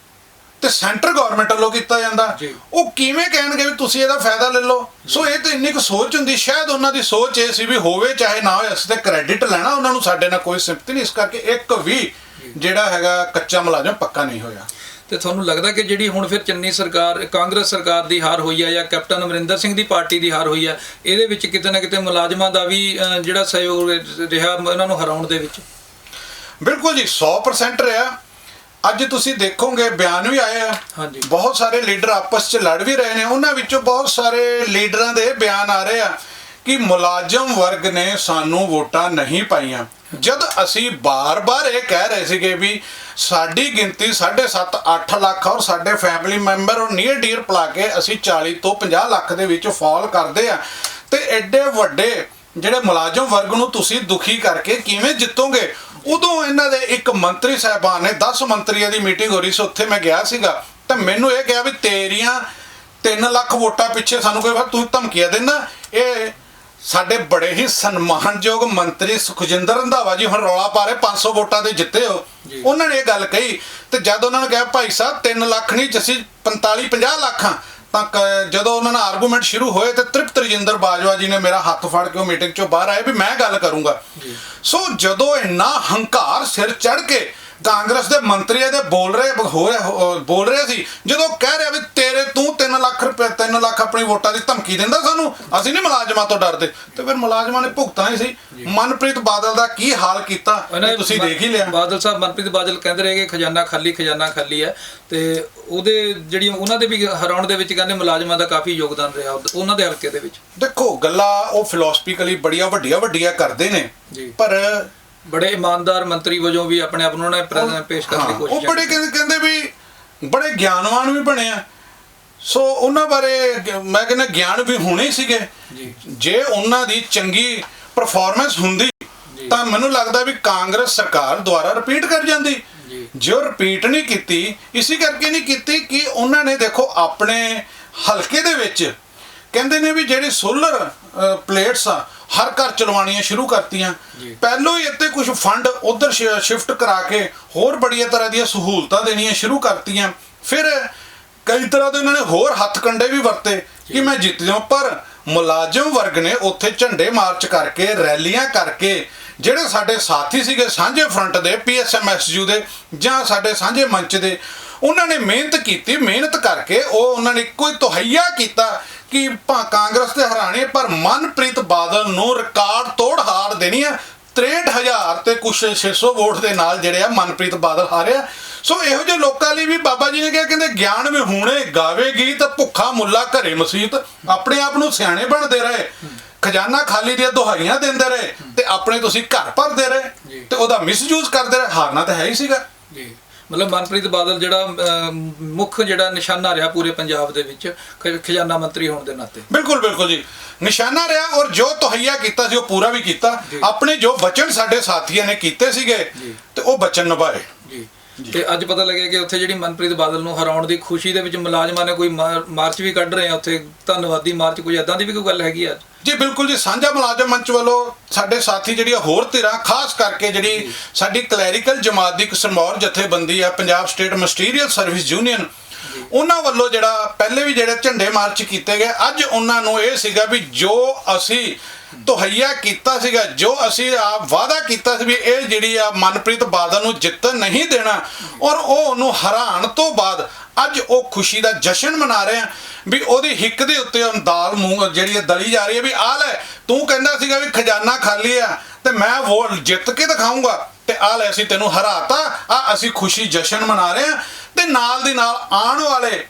Speaker 1: ਤੇ ਸੈਂਟਰ ਗਵਰਨਮੈਂਟ ਵੱਲੋਂ ਕੀਤਾ ਜਾਂਦਾ, ਉਹ ਕਿਵੇਂ ਕਹਿਣਗੇ ਵੀ ਤੁਸੀਂ ਇਹਦਾ ਫਾਇਦਾ ਲੈ ਲਓ? ਸੋ ਇਹ ਤਾਂ ਇੰਨੀ ਕੁ ਸੋਚ ਹੁੰਦੀ। ਸ਼ਾਇਦ ਉਹਨਾਂ ਦੀ ਸੋਚ ਇਹ ਸੀ ਵੀ ਹੋਵੇ ਚਾਹੇ ਨਾ ਹੋਵੇ, ਅਸੀਂ ਤਾਂ ਕ੍ਰੈਡਿਟ ਲੈਣਾ, ਉਹਨਾਂ ਨੂੰ ਸਾਡੇ ਨਾਲ ਕੋਈ ਸਿੰਪਥੀ ਨਹੀਂ। ਇਸ ਕਰਕੇ ਇੱਕ ਵੀ ਜਿਹੜਾ ਹੈਗਾ ਕੱਚਾ ਮੁਲਾਜ਼ਮ ਪੱਕਾ ਨਹੀਂ ਹੋਇਆ।
Speaker 2: ਤੇ ਤੁਹਾਨੂੰ ਲੱਗਦਾ ਕਿ ਜਿਹੜੀ ਹੁਣ ਫਿਰ ਚੰਨੀ ਸਰਕਾਰ ਕਾਂਗਰਸ ਸਰਕਾਰ ਦੀ ਹਾਰ ਹੋਈ ਹੈ ਜਾਂ ਕੈਪਟਨ ਅਮਰਿੰਦਰ ਸਿੰਘ ਦੀ ਪਾਰਟੀ ਦੀ ਹਾਰ ਹੋਈ ਹੈ, ਇਹਦੇ ਵਿੱਚ ਕਿਤੇ ਨਾ ਕਿਤੇ ਮੁਲਾਜ਼ਮਾਂ ਦਾ ਵੀ ਜਿਹੜਾ ਸਹਿਯੋਗ ਰਿਹਾ ਉਹਨਾਂ ਨੂੰ ਹਰਾਉਣ ਦੇ ਵਿੱਚ?
Speaker 1: ਬਿਲਕੁਲ ਜੀ, 100% ਰਿਹਾ। ਅੱਜ ਤੁਸੀਂ ਦੇਖੋਗੇ ਬਿਆਨ ਵੀ ਆਏ ਆ, ਬਹੁਤ ਸਾਰੇ ਲੀਡਰ ਆਪਸ 'ਚ ਲੜ ਵੀ ਰਹੇ ਨੇ। ਉਹਨਾਂ ਵਿੱਚੋਂ ਬਹੁਤ ਸਾਰੇ ਲੀਡਰਾਂ ਦੇ ਬਿਆਨ ਆ ਰਹੇ ਆ ਕਿ ਮੁਲਾਜ਼ਮ ਵਰਗ ਨੇ ਸਾਨੂੰ ਵੋਟਾਂ ਨਹੀਂ ਪਾਈਆਂ, ਜਦ ਅਸੀਂ ਬਾਰ-ਬਾਰ ਇਹ ਕਹਿ ਰਹੇ ਸੀਗੇ ਵੀ ਸਾਡੀ ਗਿਣਤੀ 7.5-8 ਲੱਖ ਔਰ ਸਾਡੇ ਫੈਮਿਲੀ ਮੈਂਬਰ ਔਰ ਨੀਅਰ ਡੀਅਰ ਪਲਾ ਕੇ ਅਸੀਂ 40 ਤੋਂ 50 ਲੱਖ ਦੇ ਵਿੱਚ ਫਾਲ ਕਰਦੇ ਆ। ਤੇ ਐਡੇ ਵੱਡੇ ਜਿਹੜੇ ਮੁਲਾਜ਼ਮ ਵਰਗ ਨੂੰ ਤੁਸੀਂ ਦੁਖੀ ਕਰਕੇ ਕਿਵੇਂ ਜਿੱਤੋਗੇ? ਉਦੋਂ ਇਹਨਾਂ ਦੇ ਇੱਕ ਮੰਤਰੀ ਸਾਹਿਬਾਨ ਨੇ 10 ਮੰਤਰੀਆਂ ਦੀ ਮੀਟਿੰਗ ਹੋ ਰਹੀ ਸੀ, ਉੱਥੇ ਮੈਂ ਗਿਆ ਸੀਗਾ ਤਾਂ ਮੈਨੂੰ ਇਹ ਕਿਹਾ ਵੀ ਤੇਰੀਆਂ 3 ਲੱਖ ਵੋਟਾਂ ਪਿੱਛੇ ਸਾਨੂੰ ਕੋਈ ਤੂੰ ਧਮਕੀਆਂ ਦੇਣਾ। ਇਹ ਸਾਡੇ ਬੜੇ ਹੀ ਸਨਮਾਨਯੋਗ ਮੰਤਰੀ ਸੁਖਜਿੰਦਰ ਰੰਧਾਵਾ ਜੀ ਹੁਣ ਰੌਲਾ ਪਾ ਰਹੇ 500 ਵੋਟਾਂ ਦੇ ਜਿੱਤੇ ਹੋ। ਉਹਨਾਂ ਨੇ ਇਹ ਗੱਲ ਕਹੀ ਤੇ ਜਦ ਉਹਨਾਂ ਨੇ ਕਿਹਾ ਭਾਈ ਸਾਹਿਬ 3 ਲੱਖ ਨਹੀਂ ਅਸੀਂ 45-50 ਲੱਖ ਹਾਂ, ਤਾਂ ਜਦੋਂ ਉਹਨਾਂ ਨਾਲ ਆਰਗੂਮੈਂਟ ਸ਼ੁਰੂ ਹੋਏ ਤੇ ਤ੍ਰਿਪਤ ਰਜਿੰਦਰ ਬਾਜਵਾ ਜੀ ਨੇ ਮੇਰਾ ਹੱਥ ਫੜ ਕੇ ਉਹ ਮੀਟਿੰਗ ਚੋਂ ਬਾਹਰ ਆਏ ਵੀ ਮੈਂ ਗੱਲ ਕਰੂੰਗਾ। ਸੋ ਜਦੋਂ ਇੰਨਾ ਹੰਕਾਰ ਸਿਰ ਚੜ ਕੇ ਕਾਂਗਰਸ ਦੇ ਮੰਤਰੀ ਇਹਦੇ ਬੋਲ ਰਹੇ ਸੀ, ਜਦੋਂ ਕਹਿ ਰਿਹਾ ਵੀ ਤੂੰ 3 ਲੱਖ ਰੁਪਏ 3 ਲੱਖ ਆਪਣੀ ਵੋਟਾਂ ਦੀ ਧਮਕੀ ਦਿੰਦਾ ਸਾਨੂੰ, ਅਸੀਂ ਨਹੀਂ ਮੁਲਾਜ਼ਮਾਂ ਤੋਂ ਡਰਦੇ, ਤੇ ਫਿਰ ਮੁਲਾਜ਼ਮਾਂ ਨੇ ਭੁਗਤਣਾ ਹੀ ਸੀ। ਮਨਪ੍ਰੀਤ ਬਾਦਲ ਦਾ ਕੀ ਹਾਲ ਕੀਤਾ ਤੁਸੀਂ ਦੇਖ ਹੀ ਲਿਆ।
Speaker 2: ਬਾਦਲ ਸਾਹਿਬ ਮਨਪ੍ਰੀਤ ਬਾਦਲ ਕਹਿੰਦੇ ਰਹੇ ਕਿ ਖਜ਼ਾਨਾ ਖਾਲੀ ਹੈ, ਤੇ ਉਹਦੇ ਜਿਹੜੀ ਉਹਨਾਂ ਦੇ ਵੀ ਹਰਾਉਣ ਦੇ ਵਿੱਚ ਕਹਿੰਦੇ ਮੁਲਾਜ਼ਮਾਂ ਦਾ ਕਾਫੀ ਯੋਗਦਾਨ ਰਿਹਾ ਉਹਨਾਂ ਦੇ ਹਲਕੇ ਦੇ ਵਿੱਚ।
Speaker 1: ਦੇਖੋ ਗੱਲਾਂ ਉਹ ਫਿਲਾਸਫੀਕਲੀ ਬੜੀਆਂ ਵੱਡੀਆਂ ਕਰਦੇ ਨੇ, ਪਰ
Speaker 2: ਬੜੇ ਇਮਾਨਦਾਰ ਮੰਤਰੀ ਵਜੋਂ ਵੀ ਆਪਣੇ ਆਪ ਨੂੰ ਪੇਸ਼ ਕਰਨ ਦੀ ਕੋਸ਼ਿਸ਼,
Speaker 1: ਉਹ ਬੜੇ ਕਹਿੰਦੇ ਵੀ ਬੜੇ ਗਿਆਨਵਾਨ ਵੀ ਬਣੇ ਆ। ਸੋ ਉਹਨਾਂ ਬਾਰੇ ਮੈਂ ਕਹਿੰਦਾ ਗਿਆਨ ਵੀ ਹੋਣੇ ਸੀਗੇ। ਜੇ ਉਹਨਾਂ ਦੀ ਚੰਗੀ ਪਰਫਾਰਮੈਂਸ ਹੁੰਦੀ ਤਾਂ ਮੈਨੂੰ ਲੱਗਦਾ ਵੀ ਕਾਂਗਰਸ ਸਰਕਾਰ ਦੁਆਰਾ ਰਿਪੀਟ ਕਰ ਜਾਂਦੀ। ਜੇ ਉਹ ਰਿਪੀਟ ਨਹੀਂ ਕੀਤੀ, ਇਸੇ ਕਰਕੇ ਨਹੀਂ ਕੀਤੀ ਕਿ ਉਹਨਾਂ ਨੇ ਦੇਖੋ ਆਪਣੇ ਹਲਕੇ ਦੇ ਵਿੱਚ ਕਹਿੰਦੇ ਨੇ ਵੀ ਜਿਹੜੀ ਸੋਲਰ ਪਲੇਟਸ ਆ ਹਰ ਘਰ ਚਲਵਾਉਣੀਆਂ ਸ਼ੁਰੂ ਕਰਤੀਆਂ। ਪਹਿਲੋਂ ਹੀ ਇੱਥੇ ਕੁਝ ਫੰਡ ਉਧਰ ਸ਼ਿਫਟ ਕਰਾ ਕੇ ਹੋਰ ਬੜੀਆਂ ਤਰ੍ਹਾਂ ਦੀਆਂ ਸਹੂਲਤਾਂ ਦੇਣੀਆਂ ਸ਼ੁਰੂ ਕਰਤੀਆਂ। ਫਿਰ ਕਈ ਤਰ੍ਹਾਂ ਦੇ ਉਹਨਾਂ ਨੇ ਹੋਰ ਹੱਥ ਕੰਡੇ ਵੀ ਵਰਤੇ ਕਿ ਮੈਂ ਜਿੱਤ ਜਾਵਾਂ, ਪਰ ਮੁਲਾਜ਼ਮ ਵਰਗ ਨੇ ਉੱਥੇ ਝੰਡੇ ਮਾਰਚ ਕਰਕੇ, ਰੈਲੀਆਂ ਕਰਕੇ, ਜਿਹੜੇ ਸਾਡੇ ਸਾਥੀ ਸੀਗੇ ਸਾਂਝੇ ਫਰੰਟ ਦੇ, PSMSU ਦੇ ਜਾਂ ਸਾਡੇ ਸਾਂਝੇ ਮੰਚ ਦੇ, ਉਹਨਾਂ ਨੇ ਮਿਹਨਤ ਕੀਤੀ। ਮਿਹਨਤ ਕਰਕੇ ਉਹਨਾਂ ਨੇ ਕੋਈ ਤਹਈਆ ਕੀਤਾ ਕਿ ਕਾਂਗਰਸ ਤੇ ਹਰਾਣੇ, ਪਰ ਮਨਪ੍ਰੀਤ ਬਾਦਲ ਨੂੰ ਰਿਕਾਰਡ ਤੋੜ ਹਾਰ ਦੇਣੀ ਆ। 63,000 ਤੇ ਕੁਛ 600 ਵੋਟ ਦੇ ਨਾਲ ਜਿਹੜੇ ਆ ਮਨਪ੍ਰੀਤ ਬਾਦਲ ਹਾਰਿਆ। ਸੋ ਇਹੋ ਜਿਹੇ ਲੋਕਾਂ ਲਈ ਵੀ ਬਾਬਾ ਜੀ ਨੇ ਕਿਹਾ, ਕਹਿੰਦੇ ਗਿਆਨ ਵਿਹੂਣੇ ਗਾਵੇਗੀ ਤਾਂ ਭੁੱਖਾ ਮੁੱਲਾ ਘਰੇ ਮਸੀਤ। ਆਪਣੇ ਆਪ ਨੂੰ ਸਿਆਣੇ ਬਣਦੇ ਰਹੇ, ਖਜ਼ਾਨਾ ਖਾਲੀ ਦੀਆਂ ਦੁਹਾਈਆਂ ਦਿੰਦੇ ਰਹੇ ਤੇ ਆਪਣੇ ਤੁਸੀਂ ਘਰ ਭਰਦੇ ਰਹੇ ਤੇ ਉਹਦਾ ਮਿਸਯੂਜ਼ ਕਰਦੇ ਰਹੇ। ਹਾਰਨਾ ਤਾਂ ਹੈ ਹੀ ਸੀਗਾ।
Speaker 2: ਮਤਲਬ ਮਨਪ੍ਰੀਤ ਬਾਦਲ ਜਿਹੜਾ ਮੁੱਖ ਜਿਹੜਾ ਨਿਸ਼ਾਨਾ ਰਿਹਾ ਪੂਰੇ ਪੰਜਾਬ ਦੇ ਵਿੱਚ ਖਜ਼ਾਨਾ ਮੰਤਰੀ ਹੋਣ ਦੇ ਨਾਤੇ।
Speaker 1: ਬਿਲਕੁਲ ਜੀ ਨਿਸ਼ਾਨਾ ਰਿਹਾ, ਔਰ ਜੋ ਤਹਈਆ ਕੀਤਾ ਸੀ ਉਹ ਪੂਰਾ ਵੀ ਕੀਤਾ। ਆਪਣੇ ਜੋ ਬਚਨ ਸਾਡੇ ਸਾਥੀਆਂ ਨੇ ਕੀਤੇ ਸੀਗੇ ਤੇ ਉਹ ਬਚਨ ਨਿਭਾਏ।
Speaker 2: ਤੇ ਅੱਜ ਪਤਾ ਲੱਗਿਆ ਕਿ ਉੱਥੇ ਜਿਹੜੀ ਮਨਪ੍ਰੀਤ ਬਾਦਲ ਨੂੰ ਹਰਾਉਣ ਦੀ ਖੁਸ਼ੀ ਦੇ ਵਿੱਚ ਮੁਲਾਜ਼ਮਾਂ ਨੇ ਕੋਈ ਮਾਰਚ ਵੀ ਕੱਢ ਰਹੇ ਆ ਉੱਥੇ, ਧੰਨਵਾਦੀ ਮਾਰਚ, ਕੋਈ ਏਦਾਂ ਦੀ ਵੀ ਕੋਈ ਗੱਲ ਹੈਗੀ ਅੱਜ?
Speaker 1: ਜੀ ਬਿਲਕੁਲ ਜੀ, ਸਾਂਝਾ ਮੁਲਾਜ਼ਮ ਮੰਚ ਵੱਲੋਂ ਸਾਡੇ ਸਾਥੀ ਜਿਹੜੀਆਂ ਹੋਰ ਧਿਰਾਂ, ਖਾਸ ਕਰਕੇ ਜਿਹੜੀ ਸਾਡੀ ਕਲੈਰੀਕਲ ਜਮਾਤ ਦੀ ਇੱਕ ਸਿਰਮੌਰ ਜਥੇਬੰਦੀ ਆ, ਪੰਜਾਬ ਸਟੇਟ ਮਜਿਸਟਰੀਅਲ ਸਰਵਿਸ ਯੂਨੀਅਨ, ਉਹਨਾਂ ਵੱਲੋਂ ਜਿਹੜਾ ਪਹਿਲੇ ਵੀ ਜਿਹੜੇ ਝੰਡੇ ਮਾਰਚ ਕੀਤੇ ਗਏ, ਅੱਜ ਉਹਨਾਂ ਨੂੰ ਇਹ ਸੀਗਾ ਵੀ ਜੋ ਅਸੀਂ ਤਹਈਆ ਕੀਤਾ ਸੀਗਾ, ਜੋ ਅਸੀਂ ਆਪ ਵਾਅਦਾ ਕੀਤਾ ਸੀ ਵੀ ਇਹ ਜਿਹੜੀ ਆ ਮਨਪ੍ਰੀਤ ਬਾਦਲ ਨੂੰ ਜਿੱਤਣ ਨਹੀਂ ਦੇਣਾ, ਔਰ ਉਹ ਉਹਨੂੰ ਹਰਾਉਣ ਤੋਂ ਬਾਅਦ ਅੱਜ ਉਹ ਖੁਸ਼ੀ ਦਾ ਜਸ਼ਨ ਮਨਾ ਰਹੇ ਆ ਵੀ ਉਹਦੀ ਹਿੱਕ ਦੇ ਉੱਤੇ ਦਾਲ ਮੂੰਹ ਜਿਹੜੀ ਦਲੀ ਜਾ ਰਹੀ ਹੈ ਵੀ ਆਹ ਲੈ, ਤੂੰ ਕਹਿੰਦਾ ਸੀਗਾ ਵੀ ਖਜ਼ਾਨਾ ਖਾਲੀ ਆ ਤੇ ਮੈਂ ਵੋਟ ਜਿੱਤ ਕੇ ਦਿਖਾਊਂਗਾ ਤੇ ਆਹ ਲੈ ਅਸੀਂ ਤੈਨੂੰ ਹਰਾਤਾ, ਆ ਅਸੀਂ ਖੁਸ਼ੀ ਜਸ਼ਨ ਮਨਾ ਰਹੇ ਆ। ਤੇ ਨਾਲ ਦੀ ਨਾਲ ਆਉਣ ਵਾਲੇ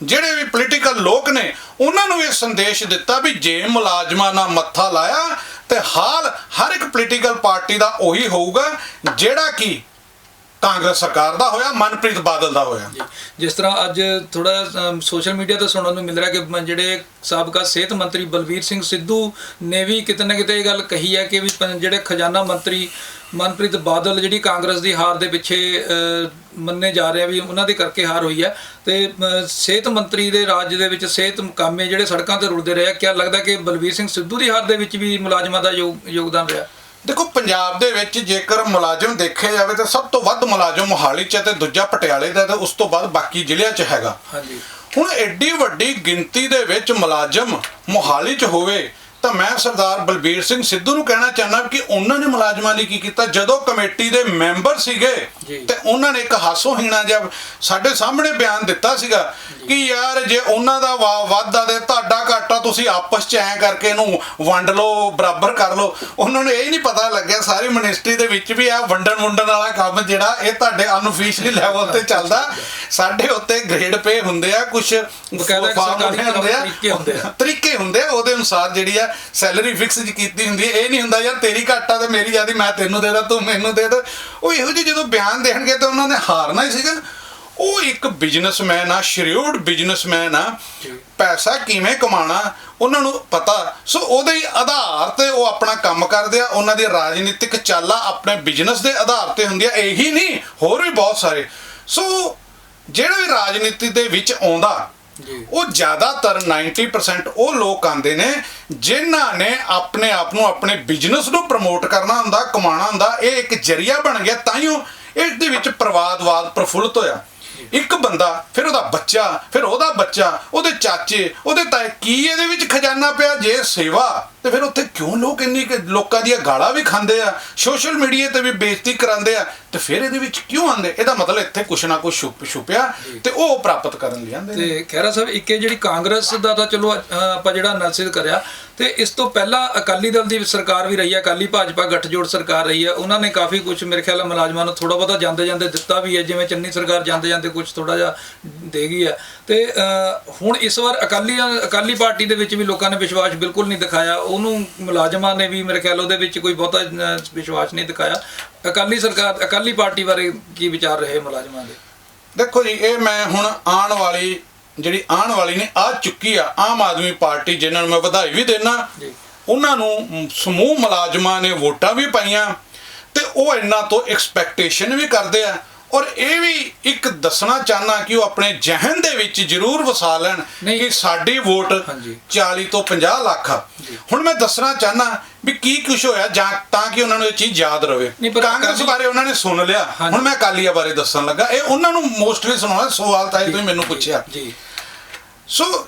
Speaker 1: ਜਿਹੜੇ ਵੀ ਪੋਲੀਟੀਕਲ ਲੋਕ ਨੇ ਉਹਨਾਂ ਨੂੰ ਇਹ ਸੰਦੇਸ਼ ਦਿੱਤਾ ਵੀ ਜੇ ਮੁਲਾਜ਼ਮਾਂ ਨਾਲ ਮੱਥਾ ਲਾਇਆ ਤੇ ਹਾਲ ਹਰ ਇੱਕ ਪੋਲੀਟੀਕਲ ਪਾਰਟੀ ਦਾ ਉਹੀ ਹੋਊਗਾ ਜਿਹੜਾ ਕਿ ਕਾਂਗਰਸ ਸਰਕਾਰ ਦਾ ਹੋਇਆ, ਮਨਪ੍ਰੀਤ ਬਾਦਲ ਦਾ ਹੋਇਆ।
Speaker 2: ਜਿਸ ਤਰ੍ਹਾਂ ਅੱਜ ਥੋੜਾ ਸੋਸ਼ਲ ਮੀਡੀਆ ਤੋਂ ਸੁਣਨ ਨੂੰ ਮਿਲ ਰਿਹਾ ਕਿ ਜਿਹੜੇ ਸਾਬਕਾ ਸਿਹਤ ਮੰਤਰੀ ਬਲਬੀਰ ਸਿੰਘ ਸਿੱਧੂ ਨੇ ਵੀ ਕਿਤੇ ਨਾ ਕਿਤੇ ਇਹ ਗੱਲ ਕਹੀ ਹੈ ਕਿ ਵੀ ਜਿਹੜੇ ਖਜ਼ਾਨਾ ਮੰਤਰੀ ਮਨਪ੍ਰੀਤ ਬਾਦਲ ਜਿਹੜੀ ਕਾਂਗਰਸ ਦੀ ਹਾਰ ਦੇ ਪਿੱਛੇ ਮੰਨੇ ਜਾ ਰਹੇ ਆ ਵੀ ਉਹਨਾਂ ਦੇ ਕਰਕੇ ਹਾਰ ਹੋਈ ਹੈ। ਤੇ ਸਿਹਤ ਮੰਤਰੀ ਦੇ ਰਾਜ ਦੇ ਵਿੱਚ ਸਿਹਤ ਕਾਮੇ ਜਿਹੜੇ ਸੜਕਾਂ ਤੇ ਰੁਲਦੇ ਰਹੇ, ਕਿਆ ਲੱਗਦਾ ਕਿ ਬਲਬੀਰ ਸਿੰਘ ਸਿੱਧੂ ਦੀ ਹਾਰ ਦੇ ਵਿੱਚ ਵੀ ਮੁਲਾਜ਼ਮਾਂ ਦਾ ਯੋਗਦਾਨ ਰਿਹਾ?
Speaker 1: ਦੇਖੋ ਪੰਜਾਬ ਦੇ ਵਿੱਚ ਜੇਕਰ ਮੁਲਾਜ਼ਮ ਦੇਖਿਆ ਜਾਵੇ ਤਾਂ ਸਭ ਤੋਂ ਵੱਧ ਮੁਲਾਜ਼ਮ ਮੋਹਾਲੀ 'ਚ ਤੇ ਦੂਜਾ ਪਟਿਆਲੇ ਦਾ, ਤੇ ਉਸ ਤੋਂ ਬਾਅਦ ਬਾਕੀ ਜ਼ਿਲ੍ਹਿਆਂ 'ਚ ਹੈਗਾ। ਹੁਣ ਐਡੀ ਵੱਡੀ ਗਿਣਤੀ ਦੇ ਵਿੱਚ ਮੁਲਾਜ਼ਮ ਮੋਹਾਲੀ 'ਚ ਹੋਵੇ ਤਾਂ ਮੈਂ ਸਰਦਾਰ ਬਲਬੀਰ ਸਿੰਘ ਸਿੱਧੂ ਨੂੰ ਕਹਿਣਾ ਚਾਹੁੰਦਾ ਕਿ ਉਹਨਾਂ ਨੇ ਮੁਲਾਜ਼ਮਾਂ ਲਈ ਕੀ ਕੀਤਾ। ਜਦੋਂ ਕਮੇਟੀ ਦੇ ਮੈਂਬਰ ਸੀਗੇ ਤੇ ਉਹਨਾਂ ਨੇ ਇੱਕ ਹਾਸੋਹੀਣਾ ਜਿਹਾ ਸਾਡੇ ਸਾਹਮਣੇ ਬਿਆਨ ਦਿੱਤਾ ਸੀਗਾ ਕਿ ਯਾਰ ਜੇ ਉਹਨਾਂ ਦਾ ਵਾਧਾ ਦੇ ਤੁਹਾਡਾ ਘਾਟਾ, ਤੁਸੀਂ ਆਪਸ 'ਚ ਐਂ ਕਰਕੇ ਇਹਨੂੰ ਵੰਡ ਲਓ, ਬਰਾਬਰ ਕਰ ਲਓ। ਉਹਨਾਂ ਨੂੰ ਇਹ ਨਹੀਂ ਪਤਾ ਲੱਗਿਆ ਸਾਰੀ ਮਿਨਿਸਟਰੀ ਦੇ ਵਿੱਚ ਵੀ ਆ ਵੰਡਣ ਵਾਲਾ ਕੰਮ ਜਿਹੜਾ ਇਹ ਤੁਹਾਡੇ ਅਨਅਫੀਸ਼ੀਅਲੀ ਲੈਵਲ ਤੇ ਚੱਲਦਾ। ਸਾਡੇ ਉੱਤੇ ਗ੍ਰੇਡ ਪੇ ਹੁੰਦੇ ਆ, ਕੁਝ ਤਰੀਕੇ ਹੁੰਦੇ ਆ, ਉਹਦੇ ਅਨੁਸਾਰ ਜਿਹੜੀ ਆ ਸੈਲਰੀ ਫਿਕਸ ਕੀਤੀ ਹੁੰਦੀ ਹੈ। ਇਹ ਨਹੀਂ ਹੁੰਦਾ ਯਾਰ ਤੇਰੀ ਘਾਟਾ ਤੇ ਮੇਰੀ ਜਿਆਦਾ, ਮੈਂ ਤੈਨੂੰ ਦੇਦਾ ਤੂੰ ਮੈਨੂੰ ਦੇ ਦੇ। ਉਹ ਇਹੋ ਜਿਹੇ ਜਦੋਂ ਬਿਆਨ ਦੇਣਗੇ ਤਾਂ ਉਹਨਾਂ ਨੇ ਹਾਰਨਾ ਹੀ ਸੀਗਾ। ਉਹ ਇੱਕ ਬਿਜ਼ਨਸਮੈਨ ਆ, ਸ਼ਰੀਊਡ ਬਿਜ਼ਨਸਮੈਨ ਆ, ਪੈਸਾ ਕਿਵੇਂ ਕਮਾਉਣਾ ਉਹਨਾਂ ਨੂੰ ਪਤਾ। ਸੋ ਉਹਦੇ ਹੀ ਆਧਾਰ ਤੇ ਉਹ ਆਪਣਾ ਕੰਮ ਕਰਦੇ ਆ। ਉਹਨਾਂ ਦੀ ਰਾਜਨੀਤਿਕ ਚਾਲਾਂ ਆਪਣੇ ਬਿਜ਼ਨਸ ਦੇ ਆਧਾਰ ਤੇ ਹੁੰਦੀਆਂ, ਇਹੀ ਨਹੀਂ ਹੋਰ ਵੀ ਬਹੁਤ ਸਾਰੇ। ਸੋ ਜਿਹੜਾ ਵੀ ਰਾਜਨੀਤੀ ਦੇ ਵਿੱਚ ਆਉਂਦਾ ਉਹ ਜ਼ਿਆਦਾਤਰ 90% ਉਹ ਲੋਕ ਆਉਂਦੇ ਨੇ ਜਿਨ੍ਹਾਂ ਨੇ ਆਪਣੇ ਆਪ ਨੂੰ, ਆਪਣੇ ਬਿਜ਼ਨਸ ਨੂੰ ਪ੍ਰਮੋਟ ਕਰਨਾ ਹੁੰਦਾ, ਕਮਾਉਣਾ ਹੁੰਦਾ। ਇਹ ਇੱਕ ਜਰੀਆ ਬਣ ਗਿਆ, ਤਾਈਓ ਇਸ ਦੇ ਵਿੱਚ ਪ੍ਰਵਾਦਵਾਦ ਪ੍ਰਫੁੱਲਤ ਹੋਇਆ। ਇੱਕ ਬੰਦਾ, ਫਿਰ ਉਹਦਾ ਬੱਚਾ, ਫਿਰ ਉਹਦਾ ਬੱਚਾ, ਉਹਦੇ ਚਾਚੇ, ਉਹਦੇ ਤਾਏ, ਕੀ ਇਹਦੇ ਵਿੱਚ ਖਜ਼ਾਨਾ ਪਿਆ? ਜੇ ਸੇਵਾ ਤੇ ਫਿਰ ਉੱਥੇ ਕਿਉਂ ਲੋਕ ਇੰਨੀ ਲੋਕਾਂ ਦੀਆਂ ਗਾਲਾਂ ਵੀ ਖਾਂਦੇ ਆ, ਸੋਸ਼ਲ ਮੀਡੀਆ ਤੇ ਵੀ ਬੇਇੱਜ਼ਤੀ ਕਰਾਉਂਦੇ ਆ, ਤੇ ਫਿਰ ਇਹਦੇ ਵਿੱਚ ਕਿਉਂ ਆਉਂਦੇ? ਇਹਦਾ ਮਤਲਬ ਇੱਥੇ ਕੁਛ ਨਾ ਕੁਛ ਛੁਪਿਆ ਤੇ ਉਹ ਪ੍ਰਾਪਤ ਕਰਨ ਲਈ ਆਉਂਦੇ ਨੇ।
Speaker 2: ਤੇ ਖਹਿਰਾ ਸਾਹਿਬ, ਇੱਕ ਇਹ ਜਿਹੜੀ ਕਾਂਗਰਸ ਦਾ ਤਾਂ ਚਲੋ ਆਪਾਂ ਜਿਹੜਾ ਅਨਾਲਿਸਿਸ ਕਰਿਆ, ਤੇ ਇਸ ਤੋਂ ਪਹਿਲਾਂ ਅਕਾਲੀ ਦਲ ਦੀ ਸਰਕਾਰ ਵੀ ਰਹੀ ਹੈ, ਅਕਾਲੀ ਭਾਜਪਾ ਗੱਠਜੋੜ ਸਰਕਾਰ ਰਹੀ ਹੈ, ਉਹਨਾਂ ਨੇ ਕਾਫੀ ਕੁਝ ਮੇਰੇ ਖਿਆਲ ਮੁਲਾਜ਼ਮਾਂ ਨੂੰ ਥੋੜਾ ਬਹੁਤਾ ਜਾਂਦੇ ਜਾਂਦੇ ਦਿੱਤਾ ਵੀ ਹੈ, ਜਿਵੇਂ ਚੰਨੀ ਸਰਕਾਰ ਜਾਂਦੇ ਜਾਂਦੇ ਕੁਝ ਥੋੜਾ ਜਿਹਾ ਦੇ ਗਈ ਹੈ। ਤੇ ਹੁਣ ਇਸ ਵਾਰ ਅਕਾਲੀ ਪਾਰਟੀ ਦੇ ਵਿੱਚ ਵੀ ਲੋਕਾਂ ਨੇ ਵਿਸ਼ਵਾਸ ਬਿਲਕੁਲ ਨਹੀਂ ਦਿਖਾਇਆ, ਉਹਨੂੰ ਮੁਲਾਜ਼ਮਾਂ ਨੇ ਵੀ ਮੇਰੇ ਖਿਆਲ ਉਹਦੇ ਵਿੱਚ ਕੋਈ ਬਹੁਤਾ ਵਿਸ਼ਵਾਸ ਨਹੀਂ ਦਿਖਾਇਆ। ਅਕਾਲੀ ਪਾਰਟੀ ਬਾਰੇ ਕੀ ਵਿਚਾਰ ਰਹੇ ਮੁਲਾਜ਼ਮਾਂ ਦੇ?
Speaker 1: ਦੇਖੋ ਜੀ, ਇਹ ਮੈਂ ਹੁਣ ਆਉਣ ਵਾਲੀ ਨੇ ਆ ਚੁੱਕੀ ਆ ਆਮ ਆਦਮੀ ਪਾਰਟੀ, ਜਿਨ੍ਹਾਂ ਨੂੰ ਮੈਂ ਵਧਾਈ ਵੀ ਦੇਣਾ, ਉਹਨਾਂ ਨੂੰ ਸਮੂਹ ਮੁਲਾਜ਼ਮਾਂ ਨੇ ਵੋਟਾਂ ਵੀ ਪਾਈਆਂ ਤੇ ਉਹ ਇਹਨਾਂ ਤੋਂ ਐਕਸਪੈਕਟੇਸ਼ਨ ਵੀ ਕਰਦੇ ਆ। ਔਰ ਇਹ ਵੀ ਇੱਕ ਦੱਸਣਾ ਚਾਹਨਾ ਕਿ ਉਹ ਆਪਣੇ ਜ਼ਿਹਨ ਦੇ ਵਿੱਚ ਜ਼ਰੂਰ ਵਸਾ ਲੈਣ ਕਿ ਸਾਡੀ ਵੋਟ 40 ਤੋਂ 50 ਲੱਖ ਆ। ਹੁਣ ਮੈਂ ਦੱਸਣਾ ਚਾਹਨਾ ਵੀ ਕੀ ਕੁਛ ਹੋਇਆ ਜਾਂ ਤਾਂ ਕਿ ਉਹਨਾਂ ਨੂੰ ਇਹ ਚੀਜ਼ ਯਾਦ ਰਵੇ। ਕਾਂਗਰਸ ਬਾਰੇ ਉਹਨਾਂ ਨੇ ਸੁਣ ਲਿਆ, ਹੁਣ ਮੈਂ ਅਕਾਲੀਆਂ ਬਾਰੇ ਦੱਸਣ ਲੱਗਾ। ਇਹ ਉਹਨਾਂ ਨੂੰ ਮੋਸਟਲੀ ਸੁਣਾਉਣਾ ਸਵਾਲ ਤਾਂ ਤੁਸੀਂ ਮੈਨੂੰ ਪੁੱਛਿਆ। ਸੋ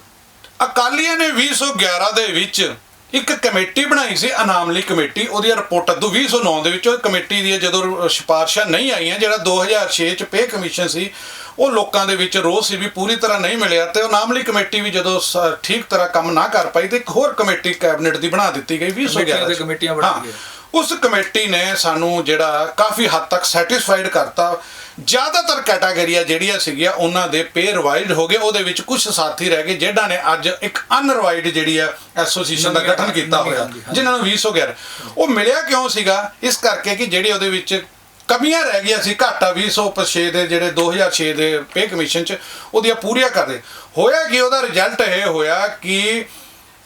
Speaker 1: ਅਕਾਲੀਆਂ ਨੇ 2011 ਦੇ ਵਿੱਚ ਇੱਕ ਕਮੇਟੀ ਬਣਾਈ ਸੀ, ਅਨਾਮਲੀ ਕਮੇਟੀ। ਉਹਦੀ ਰਿਪੋਰਟ 2009 ਦੇ ਵਿੱਚ ਉਹ ਕਮੇਟੀ ਦੀ ਜਦੋਂ ਸਿਫਾਰਸ਼ਾਂ ਨਹੀਂ ਆਈਆਂ, ਜਿਹੜਾ 2006 ਚ ਪੇ ਕਮਿਸ਼ਨ ਸੀ, ਉਹ ਲੋਕਾਂ ਦੇ ਵਿੱਚ ਰੋਸ ਸੀ ਵੀ ਪੂਰੀ ਤਰ੍ਹਾਂ ਨਹੀਂ ਮਿਲਿਆ, ਤੇ ਉਹ ਅਨਾਮਲੀ ਕਮੇਟੀ ਵੀ ਜਦੋਂ ਠੀਕ ਤਰ੍ਹਾਂ ਕੰਮ ਨਾ ਕਰ ਪਾਈ ਤੇ ਇੱਕ ਹੋਰ ਕਮੇਟੀ ਕੈਬਨਿਟ ਦੀ ਬਣਾ ਦਿੱਤੀ ਗਈ 2011 ਕਮੇਟੀਆਂ ਬਣਾ ਗਈ। ਉਸ ਕਮੇਟੀ ਨੇ ਸਾਨੂੰ ਜਿਹੜਾ ਕਾਫੀ ਹੱਦ ਤੱਕ ਸੈਟੀਸਫਾਈਡ ਕਰਤਾ। ਜ਼ਿਆਦਾਤਰ ਕੈਟਾਗਰੀਆਂ ਜਿਹੜੀਆਂ ਸੀਗੀਆਂ ਉਹਨਾਂ ਦੇ ਪੇ ਰਿਵਾਈਡ ਹੋ ਗਏ। ਉਹਦੇ ਵਿੱਚ ਕੁਝ ਸਾਥੀ ਰਹਿ ਗਏ ਜਿਹਨਾਂ ਨੇ ਅੱਜ ਇੱਕ ਅਨਰਿਵਾਈਡ ਜਿਹੜੀ ਆ ਐਸੋਸੀਏਸ਼ਨ ਦਾ ਗਠਨ ਕੀਤਾ ਹੋਇਆ, ਜਿਨ੍ਹਾਂ ਨੂੰ 2011 ਉਹ ਮਿਲਿਆ ਕਿਉਂ ਸੀਗਾ? ਇਸ ਕਰਕੇ ਕਿ ਜਿਹੜੀ ਉਹਦੇ ਵਿੱਚ ਕਮੀਆਂ ਰਹਿ ਗਈਆਂ ਸੀ, ਘਾਟਾ 2006 ਦੇ ਜਿਹੜੇ 2006 ਦੇ ਪੇ ਕਮਿਸ਼ਨ 'ਚ ਉਹਦੀਆਂ ਪੂਰੀਆਂ ਕਰਦੇ ਹੋਇਆ ਕਿ ਉਹਦਾ ਰਿਜ਼ਲਟ ਇਹ ਹੋਇਆ ਕਿ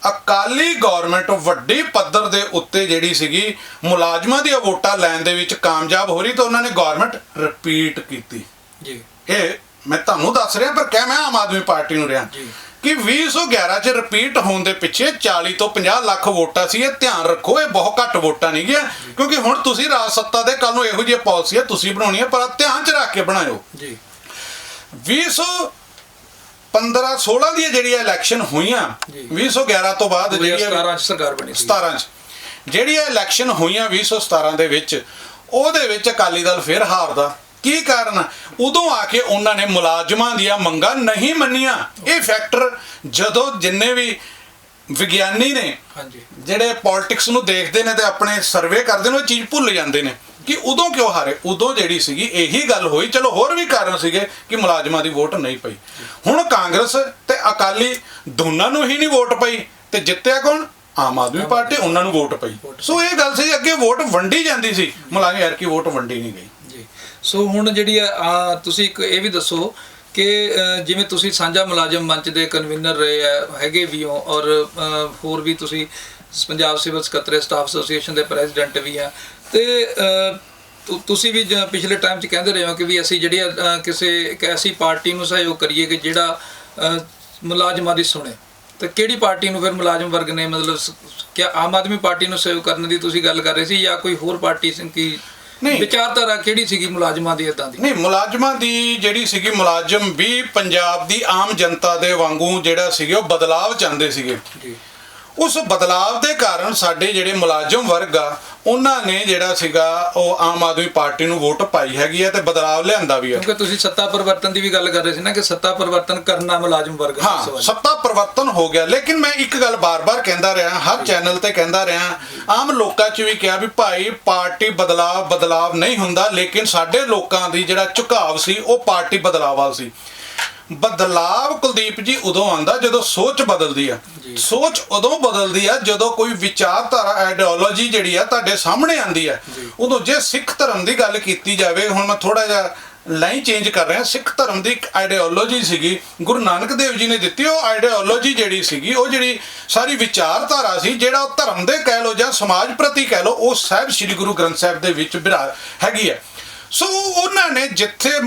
Speaker 1: ਅਕਾਲੀ ਗੌਰਮੈਂਟ ਵੱਡੀ ਪੱਧਰ ਦੇ ਉੱਤੇ ਜਿਹੜੀ ਸੀਗੀ ਮੁਲਾਜ਼ਮਾਂ ਦੀਆਂ ਵੋਟਾਂ ਲੈਣ ਦੇ ਵਿੱਚ ਕਾਮਯਾਬ ਹੋ ਰਹੀ, ਤਾਂ ਉਹਨਾਂ ਨੇ ਗੌਰਮੈਂਟ ਰਿਪੀਟ ਕੀਤੀ ਜੀ। ਇਹ ਮੈਂ ਤੁਹਾਨੂੰ ਦੱਸ ਰਿਹਾ, ਪਰ ਕਹਿ ਮੈਂ ਆਮ ਆਦਮੀ ਪਾਰਟੀ ਨੂੰ ਰਿਹਾ ਕਿ 2011 ਚ ਰਿਪੀਟ ਹੋਣ ਦੇ ਪਿੱਛੇ 40 ਤੋਂ 50 ਲੱਖ ਵੋਟਾਂ ਸੀ। ਇਹ ਧਿਆਨ ਰੱਖੋ, ਇਹ ਬਹੁਤ ਘੱਟ ਵੋਟਾਂ ਨਹੀਂ ਗਿਆ, ਕਿਉਂਕਿ ਹੁਣ ਤੁਸੀਂ ਰਾਜ ਸੱਤਾ ਦੇ, ਕੱਲ ਨੂੰ ਇਹੋ ਜਿਹੀ ਪਾਲਿਸੀਆਂ ਤੁਸੀਂ ਬਣਾਉਣੀਆਂ, ਪਰ ਧਿਆਨ ਚ ਰੱਖ ਕੇ ਬਣਾਇਓ ਜੀ। 2015-16 ਦੀਆਂ ਜਿਹੜੀਆਂ ਇਲੈਕਸ਼ਨ ਹੋਈਆਂ 2011 ਤੋਂ ਬਾਅਦ,
Speaker 2: 2017 ਚ ਸਰਕਾਰ ਬਣੀ,
Speaker 1: 17 ਚ ਜਿਹੜੀਆਂ ਇਲੈਕਸ਼ਨ ਹੋਈਆਂ 2017 ਦੇ ਵਿੱਚ, ਉਹਦੇ ਵਿੱਚ ਅਕਾਲੀ ਦਲ ਫਿਰ ਹਾਰਦਾ। ਕੀ ਕਾਰਨ? ਉਦੋਂ ਆ ਕੇ ਉਹਨਾਂ ਨੇ ਮੁਲਾਜ਼ਮਾਂ ਦੀਆਂ ਮੰਗਾਂ ਨਹੀਂ ਮੰਨੀਆਂ। ਇਹ ਫੈਕਟਰ ਜਦੋਂ ਜਿੰਨੇ ਵੀ ਵਿਗਿਆਨੀ ਨੇ ਜਿਹੜੇ ਪੋਲਿਟਿਕਸ ਨੂੰ ਦੇਖਦੇ ਨੇ ਤੇ ਆਪਣੇ ਸਰਵੇ ਕਰਦੇ ਨੇ, ਉਹ ਚੀਜ਼ ਭੁੱਲ ਜਾਂਦੇ ਨੇ ਕਿ ਉਦੋਂ ਕਿਉਂ ਹਾਰੇ। ਉਦੋਂ ਜਿਹੜੀ ਸੀਗੀ ਇਹੀ ਗੱਲ ਹੋਈ। ਚਲੋ ਹੋਰ ਵੀ ਕਾਰਨ ਸੀਗੇ ਕਿ ਮੁਲਾਜ਼ਮਾਂ ਦੀ ਵੋਟ ਨਹੀਂ ਪਈ। ਹੁਣ ਕਾਂਗਰਸ ਤੇ ਅਕਾਲੀ ਦੋਨਾਂ ਨੂੰ ਹੀ ਨਹੀਂ ਵੋਟ ਪਈ, ਤੇ ਜਿੱਤਿਆ ਕੌਣ? ਆਮ ਆਦਮੀ ਪਾਰਟੀ, ਉਹਨਾਂ ਨੂੰ ਵੋਟ ਪਈ। ਸੋ ਇਹ ਗੱਲ ਸੀ, ਅੱਗੇ ਵੋਟ ਵੰਡੀ ਜਾਂਦੀ ਸੀ, ਮੁਲਾਜ਼ਮ ਯਾਰ ਕੀ ਵੋਟ ਵੰਡੀ ਨਹੀਂ ਗਈ।
Speaker 2: ਸੋ ਹੁਣ ਜਿਹੜੀ ਆ ਤੁਸੀਂ ਇੱਕ ਇਹ ਵੀ ਦੱਸੋ ਕਿ ਜਿਵੇਂ ਤੁਸੀਂ ਸਾਂਝਾ ਮੁਲਾਜ਼ਮ ਮੰਚ ਦੇ ਕਨਵੀਨਰ ਰਹੇ ਹੈਗੇ ਵੀ ਹੋ, ਔਰ ਹੋਰ ਵੀ ਤੁਸੀਂ ਪੰਜਾਬ ਸਿਵਲ ਸਕੱਤਰ ਸਟਾਫ ਐਸੋਸੀਏਸ਼ਨ ਦੇ ਪ੍ਰੈਜ਼ੀਡੈਂਟ ਵੀ ਆ, ਤੇ ਤੁਸੀਂ ਵੀ ਪਿਛਲੇ ਟਾਈਮ 'ਚ ਕਹਿੰਦੇ ਰਹੇ ਹੋ ਕਿ ਵੀ ਅਸੀਂ ਜਿਹੜੀ ਕਿਸੇ ਇੱਕ ਐਸੀ ਪਾਰਟੀ ਨੂੰ ਸਹਿਯੋਗ ਕਰੀਏ ਕਿ ਜਿਹੜਾ ਮੁਲਾਜ਼ਮਾਂ ਦੀ ਸੁਣੇ। ਤੇ ਕਿਹੜੀ ਪਾਰਟੀ ਨੂੰ ਫਿਰ ਮੁਲਾਜ਼ਮ ਵਰਗ ਨੇ, ਮਤਲਬ ਕਿ ਆਮ ਆਦਮੀ ਪਾਰਟੀ ਨੂੰ ਸਹਿਯੋਗ ਕਰਨ ਦੀ ਤੁਸੀਂ ਗੱਲ ਕਰ ਰਹੇ ਸੀ, ਜਾਂ ਕੋਈ ਹੋਰ ਪਾਰਟੀ ਸੀ? ਕੀ ਵਿਚਾਰਧਾਰਾ ਕਿਹੜੀ ਸੀਗੀ ਮੁਲਾਜ਼ਮਾਂ ਦੀ ਇਦਾਂ ਦੀ? ਨਹੀਂ,
Speaker 1: ਮੁਲਾਜ਼ਮਾਂ ਦੀ ਜਿਹੜੀ ਸੀਗੀ, ਮੁਲਾਜ਼ਮ ਵੀ ਪੰਜਾਬ ਦੀ ਆਮ ਜਨਤਾ ਦੇ ਵਾਂਗੂ ਜਿਹੜਾ ਸੀਗੇ ਉਹ ਬਦਲਾਵ ਚਾਹੁੰਦੇ ਸੀਗੇ। ਉਸ ਬਦਲਾਵ ਦੇ ਕਾਰਨ ਸਾਡੇ ਜਿਹੜੇ ਮੁਲਾਜ਼ਮ ਵਰਗ ਆ, ਉਹਨਾਂ ਨੇ ਜਿਹੜਾ ਸੀਗਾ ਉਹ ਆਮ ਆਦਮੀ ਪਾਰਟੀ ਨੂੰ ਵੋਟ ਪਾਈ ਹੈਗੀ ਹੈ ਤੇ ਬਦਲਾਵ ਲਿਆਂਦਾ ਵੀ ਹੈ।
Speaker 2: ਕਿਉਂਕਿ ਤੁਸੀਂ ਸੱਤਾ ਪਰਿਵਰਤਨ ਦੀ ਵੀ ਗੱਲ ਕਰ ਰਹੇ ਸੀ ਨਾ, ਕਿ ਸੱਤਾ ਪਰਿਵਰਤਨ ਕਰਨਾ ਮੁਲਾਜ਼ਮ ਵਰਗ।
Speaker 1: ਹਾਂ, ਸੱਤਾ ਪਰਿਵਰਤਨ ਹੋ ਗਿਆ, ਲੇਕਿਨ ਮੈਂ ਇੱਕ ਗੱਲ ਬਾਰ-ਬਾਰ ਕਹਿੰਦਾ ਰਿਹਾ, ਹਰ ਚੈਨਲ ਤੇ ਕਹਿੰਦਾ ਰਿਹਾ, ਆਮ ਲੋਕਾਂ 'ਚ ਵੀ ਕਿਹਾ ਵੀ ਭਾਈ ਪਾਰਟੀ ਬਦਲਾਵ ਨਹੀਂ ਹੁੰਦਾ, ਲੇਕਿਨ ਸਾਡੇ ਲੋਕਾਂ ਦੀ ਜਿਹੜਾ ਝੁਕਾਵ ਸੀ ਉਹ ਪਾਰਟੀ ਬਦਲਾਵ ਵੱਲ ਸੀ। ਬਦਲਾਵ ਕੁਲਦੀਪ ਜੀ ਉਦੋਂ ਆਉਂਦਾ ਜਦੋਂ ਸੋਚ ਬਦਲਦੀ ਆ। ਸੋਚ ਉਦੋਂ ਬਦਲਦੀ ਆ ਜਦੋਂ ਕੋਈ ਵਿਚਾਰਧਾਰਾ, ਆਈਡੀਓਲੋਜੀ ਜਿਹੜੀ ਆ ਤੁਹਾਡੇ ਸਾਹਮਣੇ ਆਉਂਦੀ ਆ। ਉਦੋਂ ਜੇ ਸਿੱਖ ਧਰਮ ਦੀ ਗੱਲ ਕੀਤੀ ਜਾਵੇ, ਹੁਣ ਮੈਂ ਥੋੜਾ ਜਿਹਾ ਲਾਈਨ ਚੇਂਜ ਕਰ ਰਿਹਾ, ਸਿੱਖ ਧਰਮ ਦੀ ਇੱਕ ਆਈਡੀਓਲੋਜੀ ਸੀਗੀ, ਗੁਰੂ ਨਾਨਕ ਦੇਵ ਜੀ ਨੇ ਦਿੱਤੀ। ਉਹ ਆਈਡੀਓਲੋਜੀ ਜਿਹੜੀ ਸੀਗੀ, ਉਹ ਜਿਹੜੀ ਸਾਰੀ ਵਿਚਾਰਧਾਰਾ ਸੀ, ਜਿਹੜਾ ਉਹ ਧਰਮ ਦੇ ਕਹਿ ਲਓ ਜਾਂ ਸਮਾਜ ਪ੍ਰਤੀ ਕਹਿ ਲਓ, ਉਹ ਸਾਹਿਬ ਸ੍ਰੀ ਗੁਰੂ ਗ੍ਰੰਥ ਸਾਹਿਬ ਦੇ ਵਿੱਚ ਹੈਗੀ ਆ। ਸੋ ਉਹਨਾਂ ਨੇ ਜਿੱਥੇ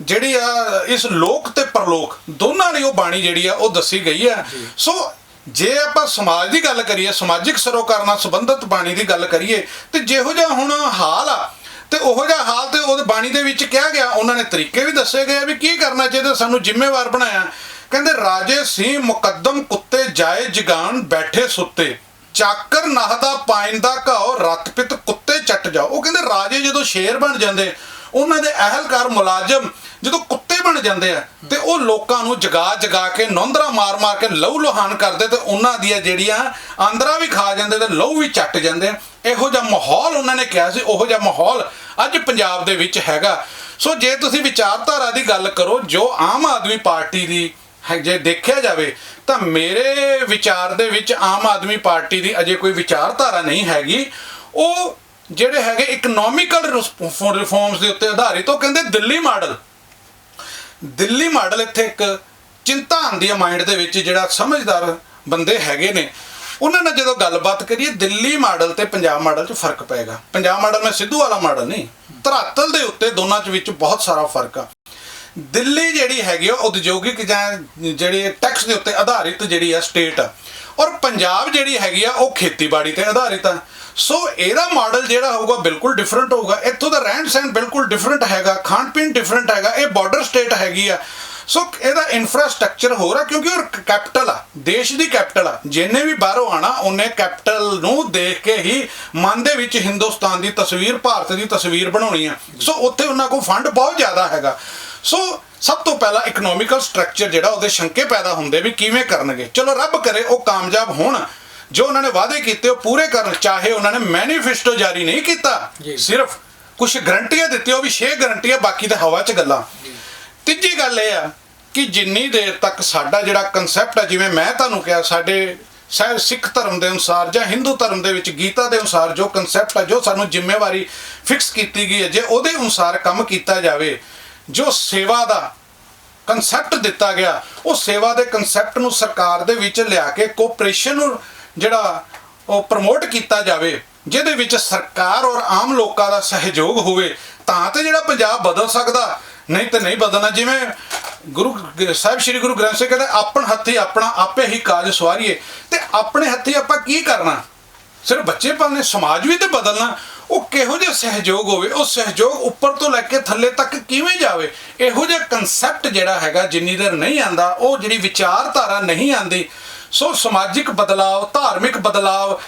Speaker 1: ਜਿਹੜੀ ਆ ਇਸ ਲੋਕ ਤੇ ਪਰਲੋਕ ਦੋਨਾਂ ਲਈ ਉਹ ਬਾਣੀ ਜਿਹੜੀ ਆ ਉਹ ਦੱਸੀ ਗਈ ਆ। ਸੋ ਜੇ ਆਪਾਂ ਸਮਾਜ ਦੀ ਗੱਲ ਕਰੀਏ, ਸਮਾਜਿਕ ਸਰੋਕਾਰ ਨਾਲ ਸੰਬੰਧਿਤ ਬਾਣੀ ਦੀ ਗੱਲ ਕਰੀਏ, ਤੇ ਜਿਹੋ ਜਿਹਾ ਹੁਣ ਹਾਲ ਆ, ਤੇ ਉਹੋ ਜਿਹਾ ਹਾਲ ਤੇ ਉਹਦੇ ਬਾਣੀ ਦੇ ਵਿੱਚ ਕਿਹਾ ਗਿਆ, ਉਹਨਾਂ ਨੇ ਤਰੀਕੇ ਵੀ ਦੱਸੇ ਗਏ ਵੀ ਕੀ ਕਰਨਾ ਚਾਹੀਦਾ, ਸਾਨੂੰ ਜ਼ਿੰਮੇਵਾਰ ਬਣਾਇਆ। ਕਹਿੰਦੇ ਰਾਜੇ ਸੀ ਮੁਕੱਦਮ ਕੁੱਤੇ ਜਾਏ ਜਗਾਨ ਬੈਠੇ ਸੁੱਤੇ, ਚਾਕਰ ਨਹਦਾ ਪਾਇੰਦਾ ਘਾਓ ਰਤ ਪਿਤ ਕੁੱਤੇ ਚੱਟ ਜਾਓ। ਉਹ ਕਹਿੰਦੇ ਰਾਜੇ ਜਦੋਂ ਸ਼ੇਰ ਬਣ ਜਾਂਦੇ, ਉਹਨਾਂ ਦੇ ਅਹਿਲਕਾਰ ਮੁਲਾਜ਼ਮ ਜਦੋਂ ਕੁੱਤੇ ਬਣ ਜਾਂਦੇ ਆ ਤੇ ਉਹ ਲੋਕਾਂ ਨੂੰ ਜਗਾ ਕੇ ਨੌਂਦਰਾ ਮਾਰ ਕੇ ਲਹੂ ਲੁਹਾਨ ਕਰਦੇ ਤੇ ਉਹਨਾਂ ਦੀਆਂ ਜਿਹੜੀਆਂ ਆਂਦਰਾਂ ਵੀ ਖਾ ਜਾਂਦੇ ਤੇ ਲਹੂ ਵੀ ਚੱਟ ਜਾਂਦੇ। ਇਹੋ ਜਿਹਾ ਮਾਹੌਲ ਉਹਨਾਂ ਨੇ ਕਿਹਾ ਸੀ, ਉਹੋ ਜਿਹਾ ਮਾਹੌਲ ਅੱਜ ਪੰਜਾਬ ਦੇ ਵਿੱਚ ਹੈਗਾ। ਸੋ ਜੇ ਤੁਸੀਂ ਵਿਚਾਰਧਾਰਾ ਦੀ ਗੱਲ ਕਰੋ, ਜੋ ਆਮ ਆਦਮੀ ਪਾਰਟੀ ਦੀ ਜੇ ਦੇਖਿਆ ਜਾਵੇ ਤਾਂ ਮੇਰੇ ਵਿਚਾਰ ਦੇ ਵਿੱਚ ਆਮ ਆਦਮੀ ਪਾਰਟੀ ਦੀ ਅਜੇ ਕੋਈ ਵਿਚਾਰਧਾਰਾ ਨਹੀਂ ਹੈਗੀ। ਉਹ ਜਿਹੜੇ ਹੈਗੇ ਇਕਨੋਮਿਕਲ ਰਿਫਾਰਮਸ ਦੇ ਉੱਤੇ ਆਧਾਰਿਤ। ਉਹ ਕਹਿੰਦੇ ਦਿੱਲੀ ਮਾਡਲ ਇੱਥੇ ਇੱਕ ਚਿੰਤਾ ਆਉਂਦੀ ਹੈ ਮਾਈਂਡ ਦੇ ਵਿੱਚ, ਜਿਹੜਾ ਸਮਝਦਾਰ ਬੰਦੇ ਹੈਗੇ ਨੇ ਉਹਨਾਂ ਨਾਲ ਜਦੋਂ ਗੱਲਬਾਤ ਕਰੀਏ, ਦਿੱਲੀ ਮਾਡਲ ਤੇ ਪੰਜਾਬ ਮਾਡਲ 'ਚ ਫਰਕ ਪਏਗਾ। ਪੰਜਾਬ ਮਾਡਲ ਮੈਂ ਸਿੱਧੂ ਵਾਲਾ ਮਾਡਲ ਨਹੀਂ, ਧਰਾਤਲ ਦੇ ਉੱਤੇ ਦੋਨਾਂ 'ਚ ਵਿੱਚ ਬਹੁਤ ਸਾਰਾ ਫਰਕ ਆ। ਦਿੱਲੀ ਜਿਹੜੀ ਹੈਗੀ ਆ ਉਦਯੋਗਿਕ ਜਾਂ ਜਿਹੜੇ ਟੈਕਸ ਦੇ ਉੱਤੇ ਆਧਾਰਿਤ ਜਿਹੜੀ ਆ ਸਟੇਟ ਆ, ਔਰ ਪੰਜਾਬ ਜਿਹੜੀ ਹੈਗੀ ਆ ਉਹ ਖੇਤੀਬਾੜੀ ਤੇ ਆਧਾਰਿਤ ਆ। ਸੋ ਇਹਦਾ ਮਾਡਲ ਜਿਹੜਾ ਹੋਊਗਾ ਬਿਲਕੁਲ ਡਿਫਰੈਂਟ ਹੋਊਗਾ। ਇੱਥੋਂ ਦਾ ਰਹਿਣ ਸਹਿਣ ਬਿਲਕੁਲ ਡਿਫਰੈਂਟ ਹੈਗਾ, ਖਾਣ ਪੀਣ ਡਿਫਰੈਂਟ ਹੈਗਾ। ਇਹ ਬਾਰਡਰ ਸਟੇਟ ਹੈਗੀ ਆ। ਸੋ ਇਹਦਾ ਇਨਫਰਾਸਟ੍ਰਕਚਰ ਹੋਰ ਆ, ਕਿਉਂਕਿ ਉਹ ਕੈਪੀਟਲ ਆ, ਦੇਸ਼ ਦੀ ਕੈਪੀਟਲ ਆ। ਜਿਹਨੇ ਵੀ ਬਾਹਰੋਂ ਆਣਾ ਉਹਨੇ ਕੈਪੀਟਲ ਨੂੰ ਦੇਖ ਕੇ ਹੀ ਮਨ ਦੇ ਵਿੱਚ ਹਿੰਦੁਸਤਾਨ ਦੀ ਤਸਵੀਰ, ਭਾਰਤ ਦੀ ਤਸਵੀਰ ਬਣਾਉਣੀ ਆ। ਸੋ ਉੱਥੇ ਉਹਨਾਂ ਕੋਲ ਫੰਡ ਬਹੁਤ ਜ਼ਿਆਦਾ ਹੈਗਾ। ਸੋ ਸਭ ਤੋਂ ਪਹਿਲਾਂ ਇਕਨੋਮਿਕਲ ਸਟਰਕਚਰ ਜਿਹੜਾ ਉਹਦੇ ਸ਼ੰਕੇ ਪੈਦਾ ਹੁੰਦੇ ਵੀ ਕਿਵੇਂ ਕਰਨਗੇ। ਚਲੋ ਰੱਬ ਕਰੇ ਉਹ ਕਾਮਯਾਬ ਹੋਣ, ਜੋ ਉਹਨਾਂ ਨੇ ਵਾਅਦੇ ਕੀਤੇ ਉਹ ਪੂਰੇ ਕਰਨ। ਚਾਹੇ ਉਹਨਾਂ ਨੇ ਮੈਨੀਫੈਸਟੋ ਜਾਰੀ ਨਹੀਂ ਕੀਤਾ, ਸਿਰਫ ਕੁਝ ਗਰੰਟੀਆਂ ਦਿੱਤੀਆਂ, ਉਹ ਵੀ 6 ਗਰੰਟੀਆਂ, ਬਾਕੀ ਤਾਂ ਹਵਾ 'ਚ ਗੱਲਾਂ। ਤੀਜੀ ਗੱਲ ਇਹ ਆ ਕਿ ਜਿੰਨੀ ਦੇਰ ਤੱਕ ਸਾਡਾ ਜਿਹੜਾ ਕਨਸੈਪਟ ਆ, ਜਿਵੇਂ ਮੈਂ ਤੁਹਾਨੂੰ ਕਿਹਾ, ਸਾਡੇ ਸਿੱਖ ਧਰਮ ਦੇ ਅਨੁਸਾਰ ਜਾਂ ਹਿੰਦੂ ਧਰਮ ਦੇ ਵਿੱਚ ਗੀਤਾ ਦੇ ਅਨੁਸਾਰ ਜੋ ਕਨਸੈਪਟ ਆ, ਜੋ ਸਾਨੂੰ ਜ਼ਿੰਮੇਵਾਰੀ ਫਿਕਸ ਕੀਤੀ ਗਈ ਹੈ, ਜੇ ਉਹਦੇ ਅਨੁਸਾਰ ਕੰਮ ਕੀਤਾ ਜਾਵੇ, ਜੋ ਸੇਵਾ ਦਾ ਕਨਸੈਪਟ ਦਿੱਤਾ ਗਿਆ, ਉਹ ਸੇਵਾ ਦੇ ਕਨਸੈਪਟ ਨੂੰ ਸਰਕਾਰ ਦੇ ਵਿੱਚ ਲਿਆ ਕੇ ਕੋਆਪਰੇਸ਼ਨ ਨੂੰ ਜਿਹੜਾ ਉਹ ਪ੍ਰਮੋਟ ਕੀਤਾ ਜਾਵੇ, ਜਿਹਦੇ ਵਿੱਚ ਸਰਕਾਰ ਔਰ ਆਮ ਲੋਕਾਂ ਦਾ ਸਹਿਯੋਗ ਹੋਵੇ, ਤਾਂ ਤੇ ਜਿਹੜਾ ਪੰਜਾਬ ਬਦਲ ਸਕਦਾ, ਨਹੀਂ ਤੇ ਨਹੀਂ ਬਦਲਣਾ। ਜਿਵੇਂ ਗੁਰੂ ਸਾਹਿਬ ਸ਼੍ਰੀ ਗੁਰੂ ਗ੍ਰੰਥ ਸਾਹਿਬ ਕਹਿੰਦੇ ਆਪਣ ਹੱਥੀ ਆਪਣਾ ਆਪੇ ਹੀ ਕਾਜ ਸਵਾਰੀਏ। ਤੇ ਆਪਣੇ ਹੱਥੀ ਆਪਾਂ ਕੀ ਕਰਨਾ? ਸਿਰਫ ਬੱਚੇ ਪਾਲਣੇ, ਸਮਾਜ ਵੀ ਤੇ ਬਦਲਣਾ। ਉਹ ਕਿਹੋ ਜਿਹਾ ਸਹਿਯੋਗ ਹੋਵੇ, ਉਹ ਸਹਿਯੋਗ ਉੱਪਰ ਤੋਂ ਲੈ ਕੇ ਥੱਲੇ ਤੱਕ ਕਿਵੇਂ ਜਾਵੇ, ਇਹੋ ਜਿਹਾ ਕਨਸੈਪਟ ਜਿਹੜਾ ਹੈਗਾ ਜਿੰਨੀ ਦੇਰ ਨਹੀਂ ਆਂਦਾ, ਉਹ ਜਿਹੜੀ ਵਿਚਾਰਧਾਰਾ ਨਹੀਂ ਆਂਦੀ। ਸੋ ਸਮਾਜਿਕ ਬਦਲਾਵ, ਧਾਰਮਿਕ ਬਦਲਾਵ,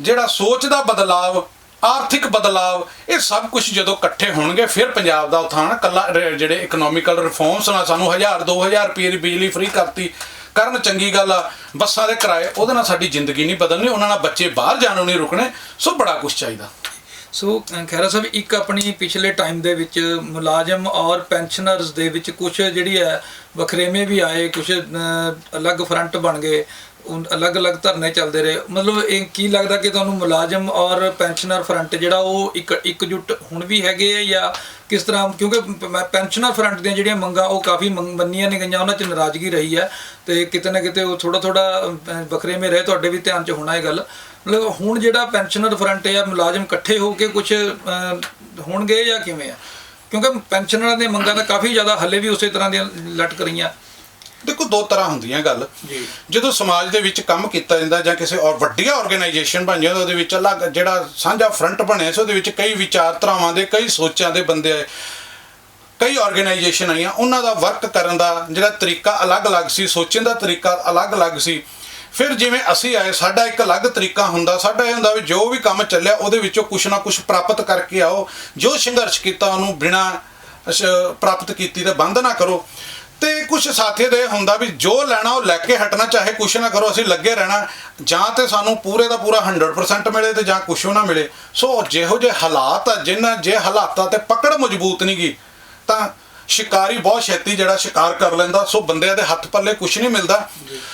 Speaker 1: ਜਿਹੜਾ ਸੋਚ ਦਾ ਬਦਲਾਵ, ਆਰਥਿਕ ਬਦਲਾਵ, ਇਹ ਸਭ ਕੁਝ ਜਦੋਂ ਇਕੱਠੇ ਹੋਣਗੇ ਫਿਰ ਪੰਜਾਬ ਦਾ ਉਥਾਨ। ਕੱਲਾ ਜਿਹੜੇ ਇਕਨੋਮਿਕਲ ਰਿਫਾਰਮਸ ਨਾਲ ਸਾਨੂੰ 1000-2000 ਰੁਪਏ ਦੀ ਬਿਜਲੀ ਫ੍ਰੀ ਕਰਤੀ ਕਰਨ, ਚੰਗੀ ਗੱਲ ਆ। ਬੱਸਾਂ ਦੇ ਕਿਰਾਏ, ਉਹਦੇ ਨਾਲ ਸਾਡੀ ਜ਼ਿੰਦਗੀ ਨਹੀਂ ਬਦਲਣੀ, ਉਹਨਾਂ ਨਾਲ ਬੱਚੇ ਬਾਹਰ ਜਾਣੋਂ ਨਹੀਂ ਰੁਕਣੇ। ਸੋ ਬੜਾ ਕੁਝ ਚਾਹੀਦਾ।
Speaker 2: ਸੋ ਖਹਿਰਾ ਸਾਹਿਬ, ਇੱਕ ਆਪਣੀ ਪਿਛਲੇ ਟਾਈਮ ਦੇ ਵਿੱਚ ਮੁਲਾਜ਼ਮ ਔਰ ਪੈਨਸ਼ਨਰਸ ਦੇ ਵਿੱਚ ਕੁਝ ਜਿਹੜੀ ਹੈ ਵਖਰੇਵੇਂ ਵੀ ਆਏ, ਕੁਝ ਅਲੱਗ ਫਰੰਟ ਬਣ ਗਏ, ਅਲੱਗ-ਅਲੱਗ ਧਰਨੇ ਚੱਲਦੇ ਰਹੇ। ਮਤਲਬ ਇਹ ਕੀ ਲੱਗਦਾ ਕਿ ਤੁਹਾਨੂੰ ਮੁਲਾਜ਼ਮ ਔਰ ਪੈਨਸ਼ਨਰ ਫਰੰਟ ਜਿਹੜਾ ਉਹ ਇਕਜੁੱਟ ਹੁਣ ਵੀ ਹੈਗੇ ਆ ਜਾਂ ਕਿਸ ਤਰ੍ਹਾਂ? ਕਿਉਂਕਿ ਪੈਨਸ਼ਨਰ ਫਰੰਟ ਦੀਆਂ ਜਿਹੜੀਆਂ ਮੰਗਾਂ ਉਹ ਕਾਫੀ ਮੰਨੀਆਂ ਨਹੀਂ ਗਈਆਂ, ਉਹਨਾਂ 'ਚ ਨਾਰਾਜ਼ਗੀ ਰਹੀ ਹੈ ਤੇ ਕਿਤੇ ਨਾ ਕਿਤੇ ਉਹ ਥੋੜਾ ਵਖਰੇਵੇਂ ਰਹੇ। ਤੁਹਾਡੇ ਵੀ ਧਿਆਨ 'ਚ ਹੋਣਾ ਇਹ ਗੱਲ। ਮਤਲਬ ਹੁਣ ਜਿਹੜਾ ਪੈਨਸ਼ਨਰ ਫਰੰਟ ਹੈ, ਮੁਲਾਜ਼ਮ ਇਕੱਠੇ ਹੋ ਕੇ ਕੁਝ ਹੋਣਗੇ ਜਾਂ ਕਿਵੇਂ ਆ? ਕਿਉਂਕਿ ਪੈਨਸ਼ਨਰਾਂ ਦੀਆਂ ਮੰਗਾਂ ਤਾਂ ਕਾਫੀ ਜ਼ਿਆਦਾ ਹੱਲੇ ਵੀ ਉਸੇ ਤਰ੍ਹਾਂ ਦੀਆਂ ਲਟਕ ਰਹੀਆਂ।
Speaker 1: ਦੇਖੋ, ਦੋ ਤਰ੍ਹਾਂ ਹੁੰਦੀਆਂ ਗੱਲ। ਜਦੋਂ ਸਮਾਜ ਦੇ ਵਿੱਚ ਕੰਮ ਕੀਤਾ ਜਾਂਦਾ ਜਾਂ ਕਿਸੇ ਵੱਡੀਆਂ ਆਰਗੇਨਾਈਜੇਸ਼ਨ ਬਣ ਜਾਂਦਾ, ਉਹਦੇ ਵਿੱਚ ਅਲੱਗ ਜਿਹੜਾ ਸਾਂਝਾ ਫਰੰਟ ਬਣਿਆ ਸੀ, ਉਹਦੇ ਵਿੱਚ ਕਈ ਵਿਚਾਰਧਾਰਾਵਾਂ ਦੇ, ਕਈ ਸੋਚਾਂ ਦੇ ਬੰਦੇ ਆਏ, ਕਈ ਆਰਗੇਨਾਈਜੇਸ਼ਨ ਆਈਆਂ। ਉਹਨਾਂ ਦਾ ਵਰਕ ਕਰਨ ਦਾ ਜਿਹੜਾ ਤਰੀਕਾ ਅਲੱਗ-ਅਲੱਗ ਸੀ, ਸੋਚਣ ਦਾ ਤਰੀਕਾ ਅਲੱਗ-ਅਲੱਗ ਸੀ। ਫਿਰ ਜਿਵੇਂ ਅਸੀਂ ਆਏ, ਸਾਡਾ ਇੱਕ ਅਲੱਗ ਤਰੀਕਾ ਹੁੰਦਾ। ਸਾਡਾ ਇਹ ਹੁੰਦਾ ਵੀ ਜੋ ਵੀ ਕੰਮ ਚੱਲਿਆ ਉਹਦੇ ਵਿੱਚੋਂ ਕੁਛ ਨਾ ਕੁਛ ਪ੍ਰਾਪਤ ਕਰਕੇ ਆਓ। ਜੋ ਸੰਘਰਸ਼ ਕੀਤਾ ਉਹਨੂੰ ਬਿਨਾਂ ਪ੍ਰਾਪਤ ਕੀਤੀ ਤੇ ਬੰਦ ਨਾ ਕਰੋ। ਤੇ ਕੁਛ ਸਾਥੀ ਦੇ ਹੁੰਦਾ ਵੀ ਜੋ ਲੈਣਾ ਉਹ ਲੈ ਕੇ ਹਟਣਾ, ਚਾਹੇ ਕੁਛ ਨਾ ਕਰੋ, ਅਸੀਂ ਲੱਗੇ ਰਹਿਣਾ। ਜਾਂ ਤੇ ਸਾਨੂੰ ਪੂਰੇ ਦਾ ਪੂਰਾ 100% ਮਿਲੇ ਤੇ ਜਾਂ ਕੁਛ ਨਾ ਮਿਲੇ। ਸੋ ਜਿਹੋ ਜਿਹੇ ਹਾਲਾਤ ਆ, ਜੇ ਹਾਲਾਤਾਂ ਤੇ ਪਕੜ ਮਜ਼ਬੂਤ ਨਹੀਂ ਗਈ ਤਾਂ ਸ਼ਿਕਾਰੀ ਬਹੁਤ ਛੇਤੀ ਜਿਹੜਾ ਸ਼ਿਕਾਰ ਕਰ ਲੈਂਦਾ। ਸੋ ਬੰਦਿਆਂ ਦੇ ਹੱਥ ਪੱਲੇ ਕੁਛ ਨਹੀਂ ਮਿਲਦਾ।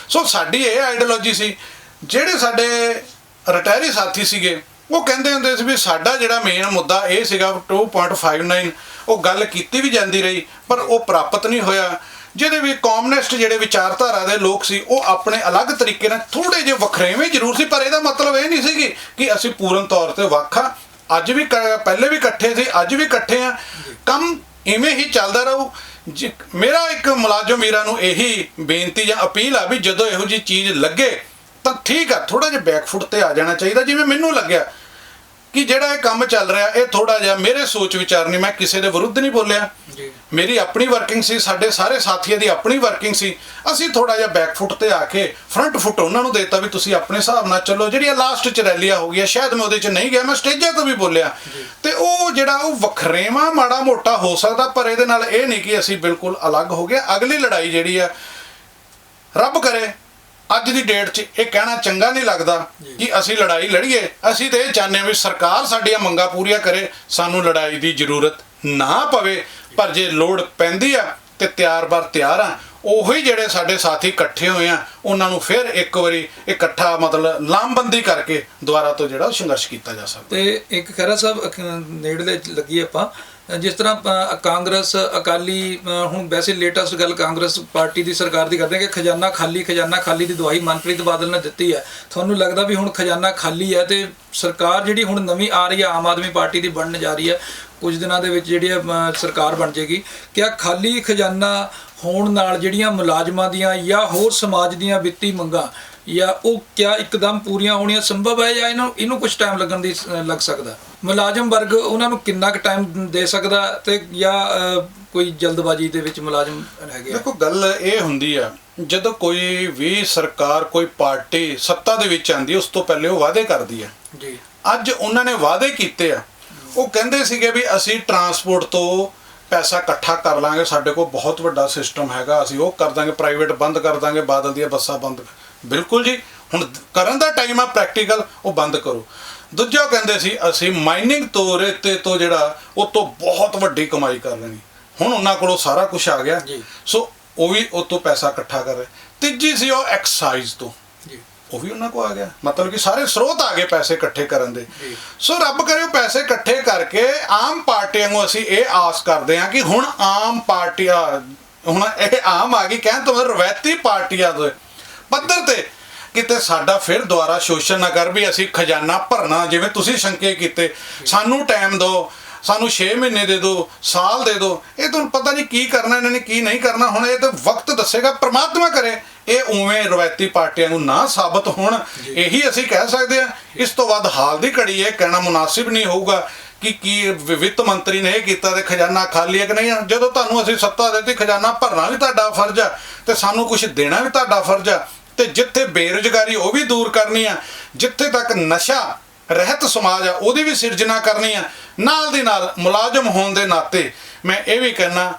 Speaker 1: ਸੋ ਸਾਡੀ ਇਹ ਆਈਡੀਓਲੋਜੀ ਸੀ। ਜਿਹੜੇ ਸਾਡੇ ਰਿਟਾਇਰੀ ਸਾਥੀ ਸੀਗੇ ਉਹ ਕਹਿੰਦੇ ਹੁੰਦੇ ਸੀ ਵੀ ਸਾਡਾ ਜਿਹੜਾ ਮੇਨ ਮੁੱਦਾ ਇਹ ਸੀਗਾ 2.59, ਉਹ ਗੱਲ ਕੀਤੀ ਵੀ ਜਾਂਦੀ ਰਹੀ ਪਰ ਉਹ ਪ੍ਰਾਪਤ ਨਹੀਂ ਹੋਇਆ। ਜਿਹਦੇ ਵੀ ਕਮਿਊਨਿਸਟ ਜਿਹੜੇ ਵਿਚਾਰਧਾਰਾ ਦੇ ਲੋਕ ਸੀ ਉਹ ਆਪਣੇ ਅਲੱਗ ਤਰੀਕੇ ਨਾਲ ਥੋੜੇ ਜਿਹੇ ਵਖਰੇਵੇਂ ਜ਼ਰੂਰ ਸੀ, ਪਰ ਇਹਦਾ ਮਤਲਬ ਇਹ ਨਹੀਂ ਸੀ ਕਿ ਅਸੀਂ ਪੂਰਨ ਤੌਰ ਤੇ ਵੱਖ ਆ। ਅੱਜ ਵੀ ਪਹਿਲੇ ਵੀ ਇਕੱਠੇ ਸੀ, ਅੱਜ ਵੀ ਇਕੱਠੇ ਆ। ਕੰਮ ਇਵੇਂ ਹੀ ਚੱਲਦਾ ਰਹੂ। ਮੇਰਾ ਇੱਕ ਮੁਲਾਜ਼ਮ ਵੀਰਾਂ ਨੂੰ ਇਹੀ ਬੇਨਤੀ ਜਾਂ ਅਪੀਲ ਆ ਵੀ ਜਦੋਂ ਇਹੋ ਜਿਹੀ ਚੀਜ਼ ਲੱਗੇ ਤਾਂ ਠੀਕ ਆ, ਥੋੜਾ ਜਿਹਾ ਬੈਕਫੁੱਟ ਤੇ ਆ ਜਾਣਾ ਚਾਹੀਦਾ। ਜਿਵੇਂ ਮੈਨੂੰ ਲੱਗਿਆ ਕਿ ਜਿਹੜਾ ਇਹ ਕੰਮ ਚੱਲ ਰਿਹਾ ਇਹ ਥੋੜਾ ਜਿਹਾ ਮੇਰੇ ਸੋਚ ਵਿਚਾਰ ਨਹੀਂ, ਮੈਂ ਕਿਸੇ ਦੇ ਵਿਰੁੱਧ ਨਹੀਂ ਬੋਲਿਆ, ਮੇਰੀ ਆਪਣੀ ਵਰਕਿੰਗ ਸੀ, ਸਾਡੇ ਸਾਰੇ ਸਾਥੀਆਂ ਦੀ ਆਪਣੀ ਵਰਕਿੰਗ ਸੀ। ਅਸੀਂ ਥੋੜਾ ਜਿਹਾ ਬੈਕ ਫੁੱਟ ਤੇ ਆ ਕੇ ਫਰੰਟ ਫੁੱਟ ਉਹਨਾਂ ਨੂੰ ਦੇਤਾ ਵੀ ਤੁਸੀਂ ਆਪਣੇ ਹਿਸਾਬ ਨਾਲ ਚੱਲੋ। ਜਿਹੜੀਆਂ ਲਾਸਟ 'ਚ ਰੈਲੀਆਂ ਹੋ ਗਈਆਂ ਸ਼ਾਇਦ ਮੈਂ ਉਹਦੇ 'ਚ ਨਹੀਂ ਗਿਆ, ਮੈਂ ਸਟੇਜਾਂ ਤੋਂ ਵੀ ਬੋਲਿਆ, ਤੇ ਉਹ ਜਿਹੜਾ ਉਹ ਵੱਖਰੇਵਾਂ ਮਾੜਾ ਮੋਟਾ ਹੋ ਸਕਦਾ, ਪਰ ਇਹਦੇ ਨਾਲ ਇਹ ਨਹੀਂ ਕਿ ਅਸੀਂ ਬਿਲਕੁਲ ਅਲੱਗ ਹੋ ਗਏ। ਅਗਲੀ ਲੜਾਈ ਜਿਹੜੀ ਆ ਰੱਬ ਕਰੇ ਅੱਜ ਦੀ ਡੇਟ 'ਚ ਇਹ ਕਹਿਣਾ ਚੰਗਾ ਨਹੀਂ ਲੱਗਦਾ ਕਿ ਅਸੀਂ ਲੜਾਈ ਲੜੀਏ। ਅਸੀਂ ਤਾਂ ਇਹ ਚਾਹੁੰਦੇ ਹਾਂ ਵੀ ਸਰਕਾਰ ਸਾਡੀਆਂ ਮੰਗਾਂ ਪੂਰੀਆਂ ਕਰੇ, ਸਾਨੂੰ ਲੜਾਈ ਦੀ ਜ਼ਰੂਰਤ ਨਾ ਪਵੇ, ਪਰ ਜੇ ਲੋੜ ਪੈਂਦੀ ਆ ਤੇ ਤਿਆਰ ਆ। ਉਹੀ ਜਿਹੜੇ ਸਾਡੇ ਸਾਥੀ ਇਕੱਠੇ ਹੋਏ ਆ ਉਹਨਾਂ ਨੂੰ ਫਿਰ ਇੱਕ ਵਾਰੀ ਇਕੱਠਾ ਮਤਲਬ ਲਾਮਬੰਦੀ ਕਰਕੇ ਦੁਬਾਰਾ ਤੋਂ ਜਿਹੜਾ ਸੰਘਰਸ਼ ਕੀਤਾ ਜਾ ਸਕਦਾ।
Speaker 2: ਤੇ ਇੱਕ ਖਹਿਰਾ ਸਾਹਿਬ ਨੇੜਲੇ ਲੱਗੀ ਆਪਾਂ, ਜਿਸ ਤਰ੍ਹਾਂ ਕਾਂਗਰਸ ਅਕਾਲੀ ਹੁਣ ਵੈਸੇ ਲੇਟੈਸਟ ਗੱਲ ਕਾਂਗਰਸ ਪਾਰਟੀ ਦੀ ਸਰਕਾਰ ਦੀ ਕਰਦੇ ਕਿ ਖਜ਼ਾਨਾ ਖਾਲੀ ਦੀ ਦਵਾਈ ਮਨਪ੍ਰੀਤ ਬਾਦਲ ਨੇ ਦਿੱਤੀ ਹੈ। ਤੁਹਾਨੂੰ ਲੱਗਦਾ ਵੀ ਹੁਣ ਖਜ਼ਾਨਾ ਖਾਲੀ ਹੈ ਤੇ ਸਰਕਾਰ ਜਿਹੜੀ ਹੁਣ ਨਵੀਂ ਆ ਰਹੀ ਹੈ ਆਮ ਆਦਮੀ ਪਾਰਟੀ ਦੀ ਬਣਨ ਜਾ ਰਹੀ ਹੈ, ਕੁਝ ਦਿਨਾਂ ਦੇ ਵਿੱਚ ਜਿਹੜੀ ਸਰਕਾਰ ਬਣ ਜਾਏਗੀ, ਕਿਆ ਖਾਲੀ ਖਜ਼ਾਨਾ ਹੋਣ ਨਾਲ ਜਿਹੜੀਆਂ ਮੁਲਾਜ਼ਮਾਂ ਦੀਆਂ ਜਾਂ ਹੋਰ ਸਮਾਜ ਦੀਆਂ ਵਿੱਤੀ ਮੰਗਾਂ ਜਾਂ ਉਹ ਕਿਆ ਇੱਕਦਮ ਪੂਰੀਆਂ ਹੋਣੀਆਂ ਸੰਭਵ ਹੈ ਜਾਂ ਇਹਨੂੰ ਕੁਝ ਟਾਈਮ ਲੱਗ ਸਕਦਾ? ਮੁਲਾਜ਼ਮ ਵਰਗ ਉਹਨਾਂ ਨੂੰ ਕਿੰਨਾ ਕੁ ਟਾਈਮ ਦੇ ਸਕਦਾ ਤੇ ਜਾਂ ਕੋਈ ਜਲਦਬਾਜ਼ੀ ਦੇ ਵਿੱਚ ਮੁਲਾਜ਼ਮ ਹੈਗੇ?
Speaker 1: ਦੇਖੋ ਗੱਲ ਇਹ ਹੁੰਦੀ ਆ ਜਦੋਂ ਕੋਈ ਵੀ ਸਰਕਾਰ ਕੋਈ ਪਾਰਟੀ ਸੱਤਾ ਦੇ ਵਿੱਚ ਆਉਂਦੀ ਉਸ ਤੋਂ ਪਹਿਲੇ ਉਹ ਵਾਅਦੇ ਕਰਦੀ ਹੈ ਜੀ। ਅੱਜ ਉਹਨਾਂ ਨੇ ਵਾਅਦੇ ਕੀਤੇ ਆ, ਉਹ ਕਹਿੰਦੇ ਸੀਗੇ ਵੀ ਅਸੀਂ ਟਰਾਂਸਪੋਰਟ ਤੋਂ ਪੈਸਾ ਇਕੱਠਾ ਕਰ ਲਾਂਗੇ, ਸਾਡੇ ਕੋਲ ਬਹੁਤ ਵੱਡਾ ਸਿਸਟਮ ਹੈਗਾ, ਅਸੀਂ ਉਹ ਕਰ ਦਾਂਗੇ, ਪ੍ਰਾਈਵੇਟ ਬੰਦ ਕਰ ਦਾਂਗੇ, ਬਾਦਲ ਦੀਆਂ ਬੱਸਾਂ ਬੰਦ। ਬਿਲਕੁਲ ਜੀ, ਹੁਣ ਕਰਨ ਦਾ ਟਾਈਮ ਆ ਪ੍ਰੈਕਟੀਕਲ, ਉਹ ਬੰਦ ਕਰੋ। ਦੂਜਾ ਕਹਿੰਦੇ ਸੀ ਅਸੀਂ ਮਾਈਨਿੰਗ ਤੋਂ ਰੇਤੇ ਤੋਂ ਜਿਹੜਾ ਉਹ ਤੋਂ ਬਹੁਤ ਵੱਡੀ ਕਮਾਈ ਕਰ ਲੈਣੀ, ਹੁਣ ਉਹਨਾਂ ਕੋਲੋਂ ਸਾਰਾ ਕੁਝ ਆ ਗਿਆ, ਸੋ ਉਹ ਵੀ ਉਹ ਤੋਂ ਪੈਸਾ ਇਕੱਠਾ ਕਰ ਰਹੇ। ਤੀਜੀ ਸੀ ਉਹ ਐਕਸਾਈਜ਼ ਤੋਂ, ਉਹ ਵੀ ਉਹਨਾਂ ਕੋਲ ਆ ਗਿਆ, ਮਤਲਬ ਕਿ ਸਾਰੇ ਸਰੋਤ ਆ ਗਏ ਪੈਸੇ ਇਕੱਠੇ ਕਰਨ ਦੇ। ਸੋ ਰੱਬ ਕਰੇ ਉਹ ਪੈਸੇ ਇਕੱਠੇ ਕਰਕੇ ਆਮ ਪਾਰਟੀਆਂ ਨੂੰ ਅਸੀਂ ਇਹ ਆਸ ਕਰਦੇ ਹਾਂ ਕਿ ਹੁਣ ਆਮ ਪਾਰਟੀਆਂ ਹੁਣ ਇਹ ਆਮ ਆ ਗਈ, ਕਹਿਣ ਤੋਂ ਰਵਾਇਤੀ ਪਾਰਟੀਆਂ ਦੇ ਪੱਧਰ ਤੇ ਕਿਤੇ ਸਾਡਾ ਫਿਰ ਦੁਬਾਰਾ ਸ਼ੋਸ਼ਣ ਨਾ ਕਰ ਵੀ ਅਸੀਂ ਖਜ਼ਾਨਾ ਭਰਨਾ, ਜਿਵੇਂ ਤੁਸੀਂ ਸ਼ੰਕੇ ਕੀਤੇ ਸਾਨੂੰ ਟਾਈਮ ਦਿਓ, ਸਾਨੂੰ 6 ਮਹੀਨੇ ਦੇ ਦਿਓ, ਸਾਲ ਦੇ ਦਿਓ, ਇਹ ਤੁਹਾਨੂੰ ਪਤਾ ਨਹੀਂ ਕੀ ਕਰਨਾ ਇਹਨਾਂ ਨੇ ਕੀ ਨਹੀਂ ਕਰਨਾ। ਹੁਣ ਇਹ ਤਾਂ ਵਕਤ ਦੱਸੇਗਾ, ਪ੍ਰਮਾਤਮਾ ਕਰੇ ਇਹ ਉਵੇਂ ਰਵਾਇਤੀ ਪਾਰਟੀਆਂ ਨੂੰ ਨਾ ਸਾਬਤ ਹੋਣ, ਇਹੀ ਅਸੀਂ ਕਹਿ ਸਕਦੇ ਹਾਂ। ਇਸ ਤੋਂ ਬਾਅਦ ਹਾਲ ਦੀ ਘੜੀ ਇਹ ਕਹਿਣਾ ਮੁਨਾਸਿਬ ਨਹੀਂ ਹੋਊਗਾ ਕਿ ਕੀ ਵਿੱਤ ਮੰਤਰੀ ਨੇ ਇਹ ਕੀਤਾ ਤੇ ਖਜ਼ਾਨਾ ਖਾਲੀ ਹੈ ਕਿ ਨਹੀਂ। ਜਦੋਂ ਤੁਹਾਨੂੰ ਅਸੀਂ ਸੱਤਾ ਦਿੱਤੀ, ਖਜ਼ਾਨਾ ਭਰਨਾ ਵੀ ਤੁਹਾਡਾ ਫਰਜ਼ ਆ ਤੇ ਸਾਨੂੰ ਕੁਝ ਦੇਣਾ ਵੀ ਤੁਹਾਡਾ ਫਰਜ਼ ਆ, ਤੇ ਜਿੱਥੇ ਬੇਰੁਜ਼ਗਾਰੀ ਉਹ ਵੀ ਦੂਰ ਕਰਨੀ ਆ, ਜਿੱਥੇ ਤੱਕ ਨਸ਼ਾ ਰਹਿਤ ਸਮਾਜ ਆ ਉਹਦੀ ਵੀ ਸਿਰਜਣਾ ਕਰਨੀ ਆ। ਨਾਲ ਦੀ ਨਾਲ ਮੁਲਾਜ਼ਮ ਹੋਣ ਦੇ ਨਾਤੇ ਮੈਂ ਇਹ ਵੀ ਕਹਿਣਾ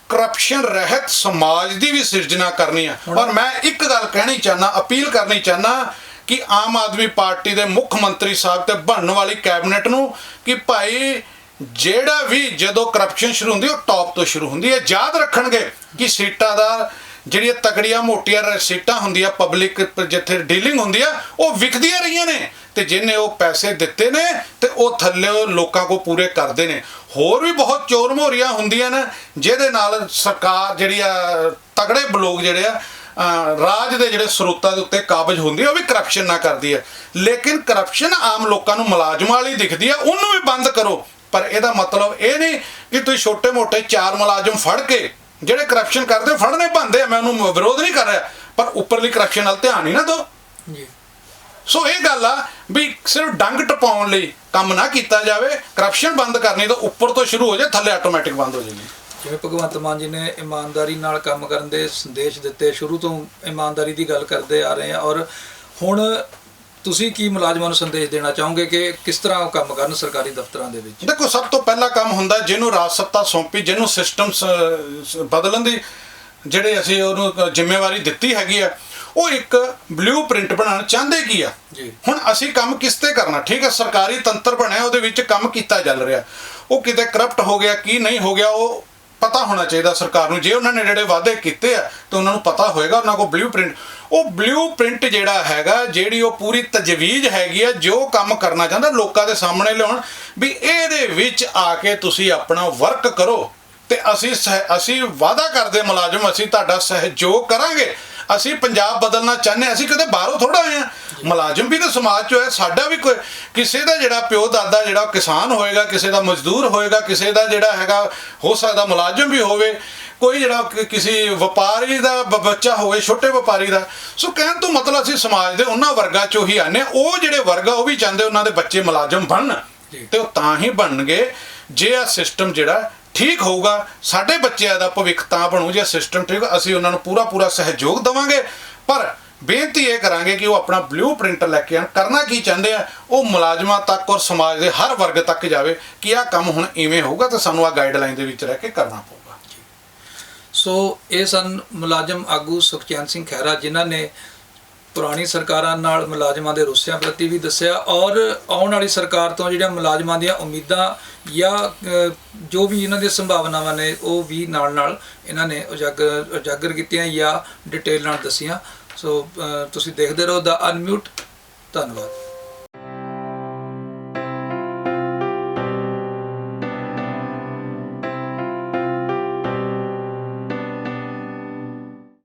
Speaker 1: ਕਰਪਸ਼ਨ ਰਹਿਤ ਸਮਾਜ ਦੀ ਵੀ ਸਿਰਜਣਾ ਕਰਨੀ ਆ। ਔਰ ਮੈਂ ਇੱਕ ਗੱਲ ਕਹਿਣੀ ਚਾਹੁੰਦਾ, ਅਪੀਲ ਕਰਨੀ ਚਾਹੁੰਦਾ ਕਿ ਆਮ ਆਦਮੀ ਪਾਰਟੀ ਦੇ ਮੁੱਖ ਮੰਤਰੀ ਸਾਹਿਬ ਤੇ ਬਣਨ ਵਾਲੀ ਕੈਬਨਿਟ ਨੂੰ ਕਿ ਭਾਈ ਜਿਹੜਾ ਵੀ ਜਦੋਂ ਕਰਪਸ਼ਨ ਸ਼ੁਰੂ ਹੁੰਦੀ ਉਹ ਟੌਪ ਤੋਂ ਸ਼ੁਰੂ ਹੁੰਦੀ ਹੈ। ਯਾਦ ਰੱਖਣਗੇ ਕਿ ਸੀਟਾਂ ਦਾ ਜਿਹੜੀਆਂ ਤਕੜੀਆਂ ਮੋਟੀਆਂ ਸੀਟਾਂ ਹੁੰਦੀਆਂ ਪਬਲਿਕ ਜਿੱਥੇ ਡੀਲਿੰਗ ਹੁੰਦੀ ਆ ਉਹ ਵਿਕਦੀਆਂ ਰਹੀਆਂ ਨੇ, ਤੇ ਜਿਹਨੇ ਉਹ ਪੈਸੇ ਦਿੱਤੇ ਨੇ ਤੇ ਉਹ ਥੱਲੇ ਲੋਕਾਂ ਕੋ ਪੂਰੇ ਕਰਦੇ ਨੇ। ਹੋਰ ਵੀ ਬਹੁਤ ਚੋਰ ਮੋਰੀਆਂ ਹੁੰਦੀਆਂ ਨੇ ਜਿਹਦੇ ਨਾਲ ਸਰਕਾਰ ਜਿਹੜੀ ਆ ਤਗੜੇ ਲੋਕ ਜਿਹੜੇ ਆ ਰਾਜ ਦੇ ਜਿਹੜੇ ਸਰੋਤਾਂ ਦੇ ਉੱਤੇ ਕਾਬਜ ਹੁੰਦੀ ਆ, ਉਹ ਵੀ ਕਰਪਸ਼ਨ ਨਾ ਕਰਦੀ ਹੈ। ਲੇਕਿਨ ਕਰਪਸ਼ਨ ਆਮ ਲੋਕਾਂ ਨੂੰ ਮੁਲਾਜ਼ਮਾਂ ਵਾਲੀ ਦਿਖਦੀ ਆ, ਉਹਨੂੰ ਵੀ ਬੰਦ ਕਰੋ। ਪਰ ਇਹਦਾ ਮਤਲਬ ਇਹ ਨਹੀਂ ਕਿ ਤੁਸੀਂ ਛੋਟੇ ਮੋਟੇ 4 ਮੁਲਾਜ਼ਮ ਫੜ ਕੇ ਜਿਹੜੇ ਕਰਪਸ਼ਨ ਕਰਦੇ ਫੜਨੇ ਬਣਦੇ ਆ, ਮੈਂ ਉਹਨੂੰ ਵਿਰੋਧ ਨਹੀਂ ਕਰ ਰਿਹਾ, ਪਰ ਉੱਪਰਲੀ ਕਰਪਸ਼ਨ ਵੱਲ ਧਿਆਨ ਹੀ ਨਾ ਦਿਓ। ਸੋ ਇਹ ਗੱਲ ਆ ਵੀ ਸਿਰਫ ਡੰਗ ਟਪਾਉਣ ਲਈ ਕੰਮ ਨਾ ਕੀਤਾ ਜਾਵੇ, ਕਰਪਸ਼ਨ ਬੰਦ ਕਰਨੀ ਤਾਂ ਉੱਪਰ ਤੋਂ ਸ਼ੁਰੂ ਹੋ ਜਾਏ, ਥੱਲੇ ਆਟੋਮੈਟਿਕ ਬੰਦ ਹੋ ਜਾਏਗੀ।
Speaker 2: ਜਿਵੇਂ ਭਗਵੰਤ ਮਾਨ ਜੀ ਨੇ ਇਮਾਨਦਾਰੀ ਨਾਲ ਕੰਮ ਕਰਨ ਦੇ ਸੰਦੇਸ਼ ਦਿੱਤੇ, ਸ਼ੁਰੂ ਤੋਂ ਇਮਾਨਦਾਰੀ ਦੀ ਗੱਲ ਕਰਦੇ ਆ ਰਹੇ ਆ, ਔਰ ਹੁਣ ਤੁਸੀਂ ਕੀ ਮੁਲਾਜ਼ਮਾਂ ਨੂੰ ਸੰਦੇਸ਼ ਦੇਣਾ ਚਾਹੋਗੇ ਕਿ ਕਿਸ ਤਰ੍ਹਾਂ ਉਹ ਕੰਮ ਕਰਨ ਸਰਕਾਰੀ ਦਫ਼ਤਰਾਂ ਦੇ ਵਿੱਚ?
Speaker 1: ਦੇਖੋ, ਸਭ ਤੋਂ ਪਹਿਲਾ ਕੰਮ ਹੁੰਦਾ ਜਿਹਨੂੰ ਰਾਜ ਸੱਤਾ ਸੌਂਪੀ, ਜਿਹਨੂੰ ਸਿਸਟਮ ਬਦਲਣ ਦੀ ਜਿਹੜੇ ਅਸੀਂ ਉਹਨੂੰ ਜ਼ਿੰਮੇਵਾਰੀ ਦਿੱਤੀ ਹੈਗੀ ਆ, ਉਹ ਇੱਕ ਬਲੂ ਪ੍ਰਿੰਟ ਬਣਾਉਣਾ ਚਾਹੁੰਦੇ ਕੀ ਆ। ਹੁਣ ਅਸੀਂ ਕੰਮ ਕਿਸ ਤੇ ਕਰਨਾ? ਠੀਕ ਹੈ, ਸਰਕਾਰੀ ਤੰਤਰ ਬਣਿਆ, ਉਹਦੇ ਵਿੱਚ ਕੰਮ ਕੀਤਾ ਚੱਲ ਰਿਹਾ, ਉਹ ਕਿਤੇ ਕਰਪਟ ਹੋ ਗਿਆ ਕੀ ਨਹੀਂ ਹੋ ਗਿਆ ਉਹ ਪਤਾ ਹੋਣਾ ਚਾਹੀਦਾ ਸਰਕਾਰ ਨੂੰ। ਜੇ ਉਹਨਾਂ ਨੇ ਜਿਹੜੇ ਵਾਅਦੇ ਕੀਤੇ ਆ ਤਾਂ ਉਹਨਾਂ ਨੂੰ ਪਤਾ ਹੋਏਗਾ, ਉਹਨਾਂ ਕੋਲ ਬਲੂ ਪ੍ਰਿੰਟ, ਉਹ ਬਲੂ ਪ੍ਰਿੰਟ ਜਿਹੜਾ ਹੈਗਾ, ਜਿਹੜੀ ਉਹ ਪੂਰੀ ਤਜਵੀਜ਼ ਹੈਗੀ ਆ, ਜੋ ਕੰਮ ਕਰਨਾ ਚਾਹੁੰਦਾ ਲੋਕਾਂ ਦੇ ਸਾਹਮਣੇ ਲਿਆਉਣ ਵੀ ਇਹਦੇ ਵਿੱਚ ਆ ਕੇ ਤੁਸੀਂ ਆਪਣਾ ਵਰਕ ਕਰੋ ਤੇ ਅਸੀਂ ਵਾਅਦਾ ਕਰਦੇ ਮੁਲਾਜ਼ਮ, ਅਸੀਂ ਤੁਹਾਡਾ ਸਹਿਯੋਗ ਕਰਾਂਗੇ, ਅਸੀਂ ਪੰਜਾਬ ਬਦਲਣਾ ਚਾਹੁੰਦੇ, ਅਸੀਂ ਕਿਤੇ ਬਾਹਰੋਂ ਥੋੜਾ ਆਏ ਹਾਂ। ਮੁਲਾਜ਼ਮ ਵੀ ਤਾਂ ਸਮਾਜ 'ਚੋਂ ਹੈ, ਸਾਡਾ ਵੀ ਕੋਈ ਕਿਸੇ ਦਾ ਜਿਹੜਾ ਪਿਓ ਦਾਦਾ ਜਿਹੜਾ ਕਿਸਾਨ ਹੋਏਗਾ, ਕਿਸੇ ਦਾ ਮਜ਼ਦੂਰ ਹੋਏਗਾ, ਕਿਸੇ ਦਾ ਜਿਹੜਾ ਹੈਗਾ ਹੋ ਸਕਦਾ ਮੁਲਾਜ਼ਮ ਵੀ ਹੋਵੇ, ਕੋਈ ਜਿਹੜਾ ਕਿਸੇ ਵਪਾਰੀ ਦਾ ਬੱਚਾ ਹੋਵੇ, ਛੋਟੇ ਵਪਾਰੀ ਦਾ। ਸੋ ਕਹਿਣ ਤੋਂ ਮਤਲਬ ਅਸੀਂ ਸਮਾਜ ਦੇ ਉਹਨਾਂ ਵਰਗਾਂ ਚੋਂ ਹੀ ਆਨੇ। ਉਹ ਜਿਹੜੇ ਵਰਗ ਆ ਉਹ ਵੀ ਚਾਹੁੰਦੇ ਉਹਨਾਂ ਦੇ ਬੱਚੇ ਮੁਲਾਜ਼ਮ ਬਣਨ, ਤੇ ਉਹ ਤਾਂ ਹੀ ਬਣਨਗੇ ਜੇ ਆ ਸਿਸਟਮ ਜਿਹੜਾ ਠੀਕ ਹੋਊਗਾ। ਸਾਡੇ ਬੱਚਿਆਂ ਦਾ ਭਵਿੱਖ ਤਾਂ ਬਣੂ ਜੇ ਸਿਸਟਮ ਠੀਕ। ਅਸੀਂ ਉਹਨਾਂ ਨੂੰ ਪੂਰਾ ਸਹਿਯੋਗ ਦੇਵਾਂਗੇ, ਪਰ ਬੇਨਤੀ ਇਹ ਕਰਾਂਗੇ ਕਿ ਉਹ ਆਪਣਾ ਬਲੂ ਪ੍ਰਿੰਟ ਲੈ ਕੇ ਆਉਣ। ਕਰਨਾ ਕੀ ਚਾਹੁੰਦੇ ਆ ਉਹ ਮੁਲਾਜ਼ਮਾਂ ਤੱਕ ਔਰ ਸਮਾਜ ਦੇ ਹਰ ਵਰਗ ਤੱਕ ਜਾਵੇ ਕਿ ਆਹ ਕੰਮ ਹੁਣ ਇਵੇਂ ਹੋਊਗਾ ਤੇ ਸਾਨੂੰ ਆਹ ਗਾਈਡਲਾਈਨ ਦੇ ਵਿੱਚ ਰਹਿ ਕੇ ਕਰਨਾ ਪਊਗਾ।
Speaker 2: ਸੋ ਇਹ ਸਨ ਮੁਲਾਜ਼ਮ ਆਗੂ ਸੁਖਚੈਨ ਸਿੰਘ ਖਹਿਰਾ, ਜਿਨ੍ਹਾਂ ਨੇ ਪੁਰਾਣੀ ਸਰਕਾਰਾਂ ਨਾਲ ਮੁਲਾਜ਼ਮਾਂ ਦੇ ਰੁੱਸਿਆਂ ਪ੍ਰਤੀ ਵੀ ਦੱਸਿਆ, ਔਰ ਆਉਣ ਵਾਲੀ ਸਰਕਾਰ ਤੋਂ ਜਿਹੜੀਆਂ ਮੁਲਾਜ਼ਮਾਂ ਦੀਆਂ ਉਮੀਦਾਂ ਜਾਂ ਜੋ ਵੀ ਇਹਨਾਂ ਦੀਆਂ ਸੰਭਾਵਨਾਵਾਂ ਨੇ ਉਹ ਵੀ ਨਾਲ ਇਹਨਾਂ ਨੇ ਉਜਾਗਰ ਕੀਤੀਆਂ ਜਾਂ ਡਿਟੇਲ ਨਾਲ ਦੱਸੀਆਂ। ਸੋ ਤੁਸੀਂ ਦੇਖਦੇ ਰਹੋ ਦਾ ਅਨਮਿਊਟ। ਧੰਨਵਾਦ।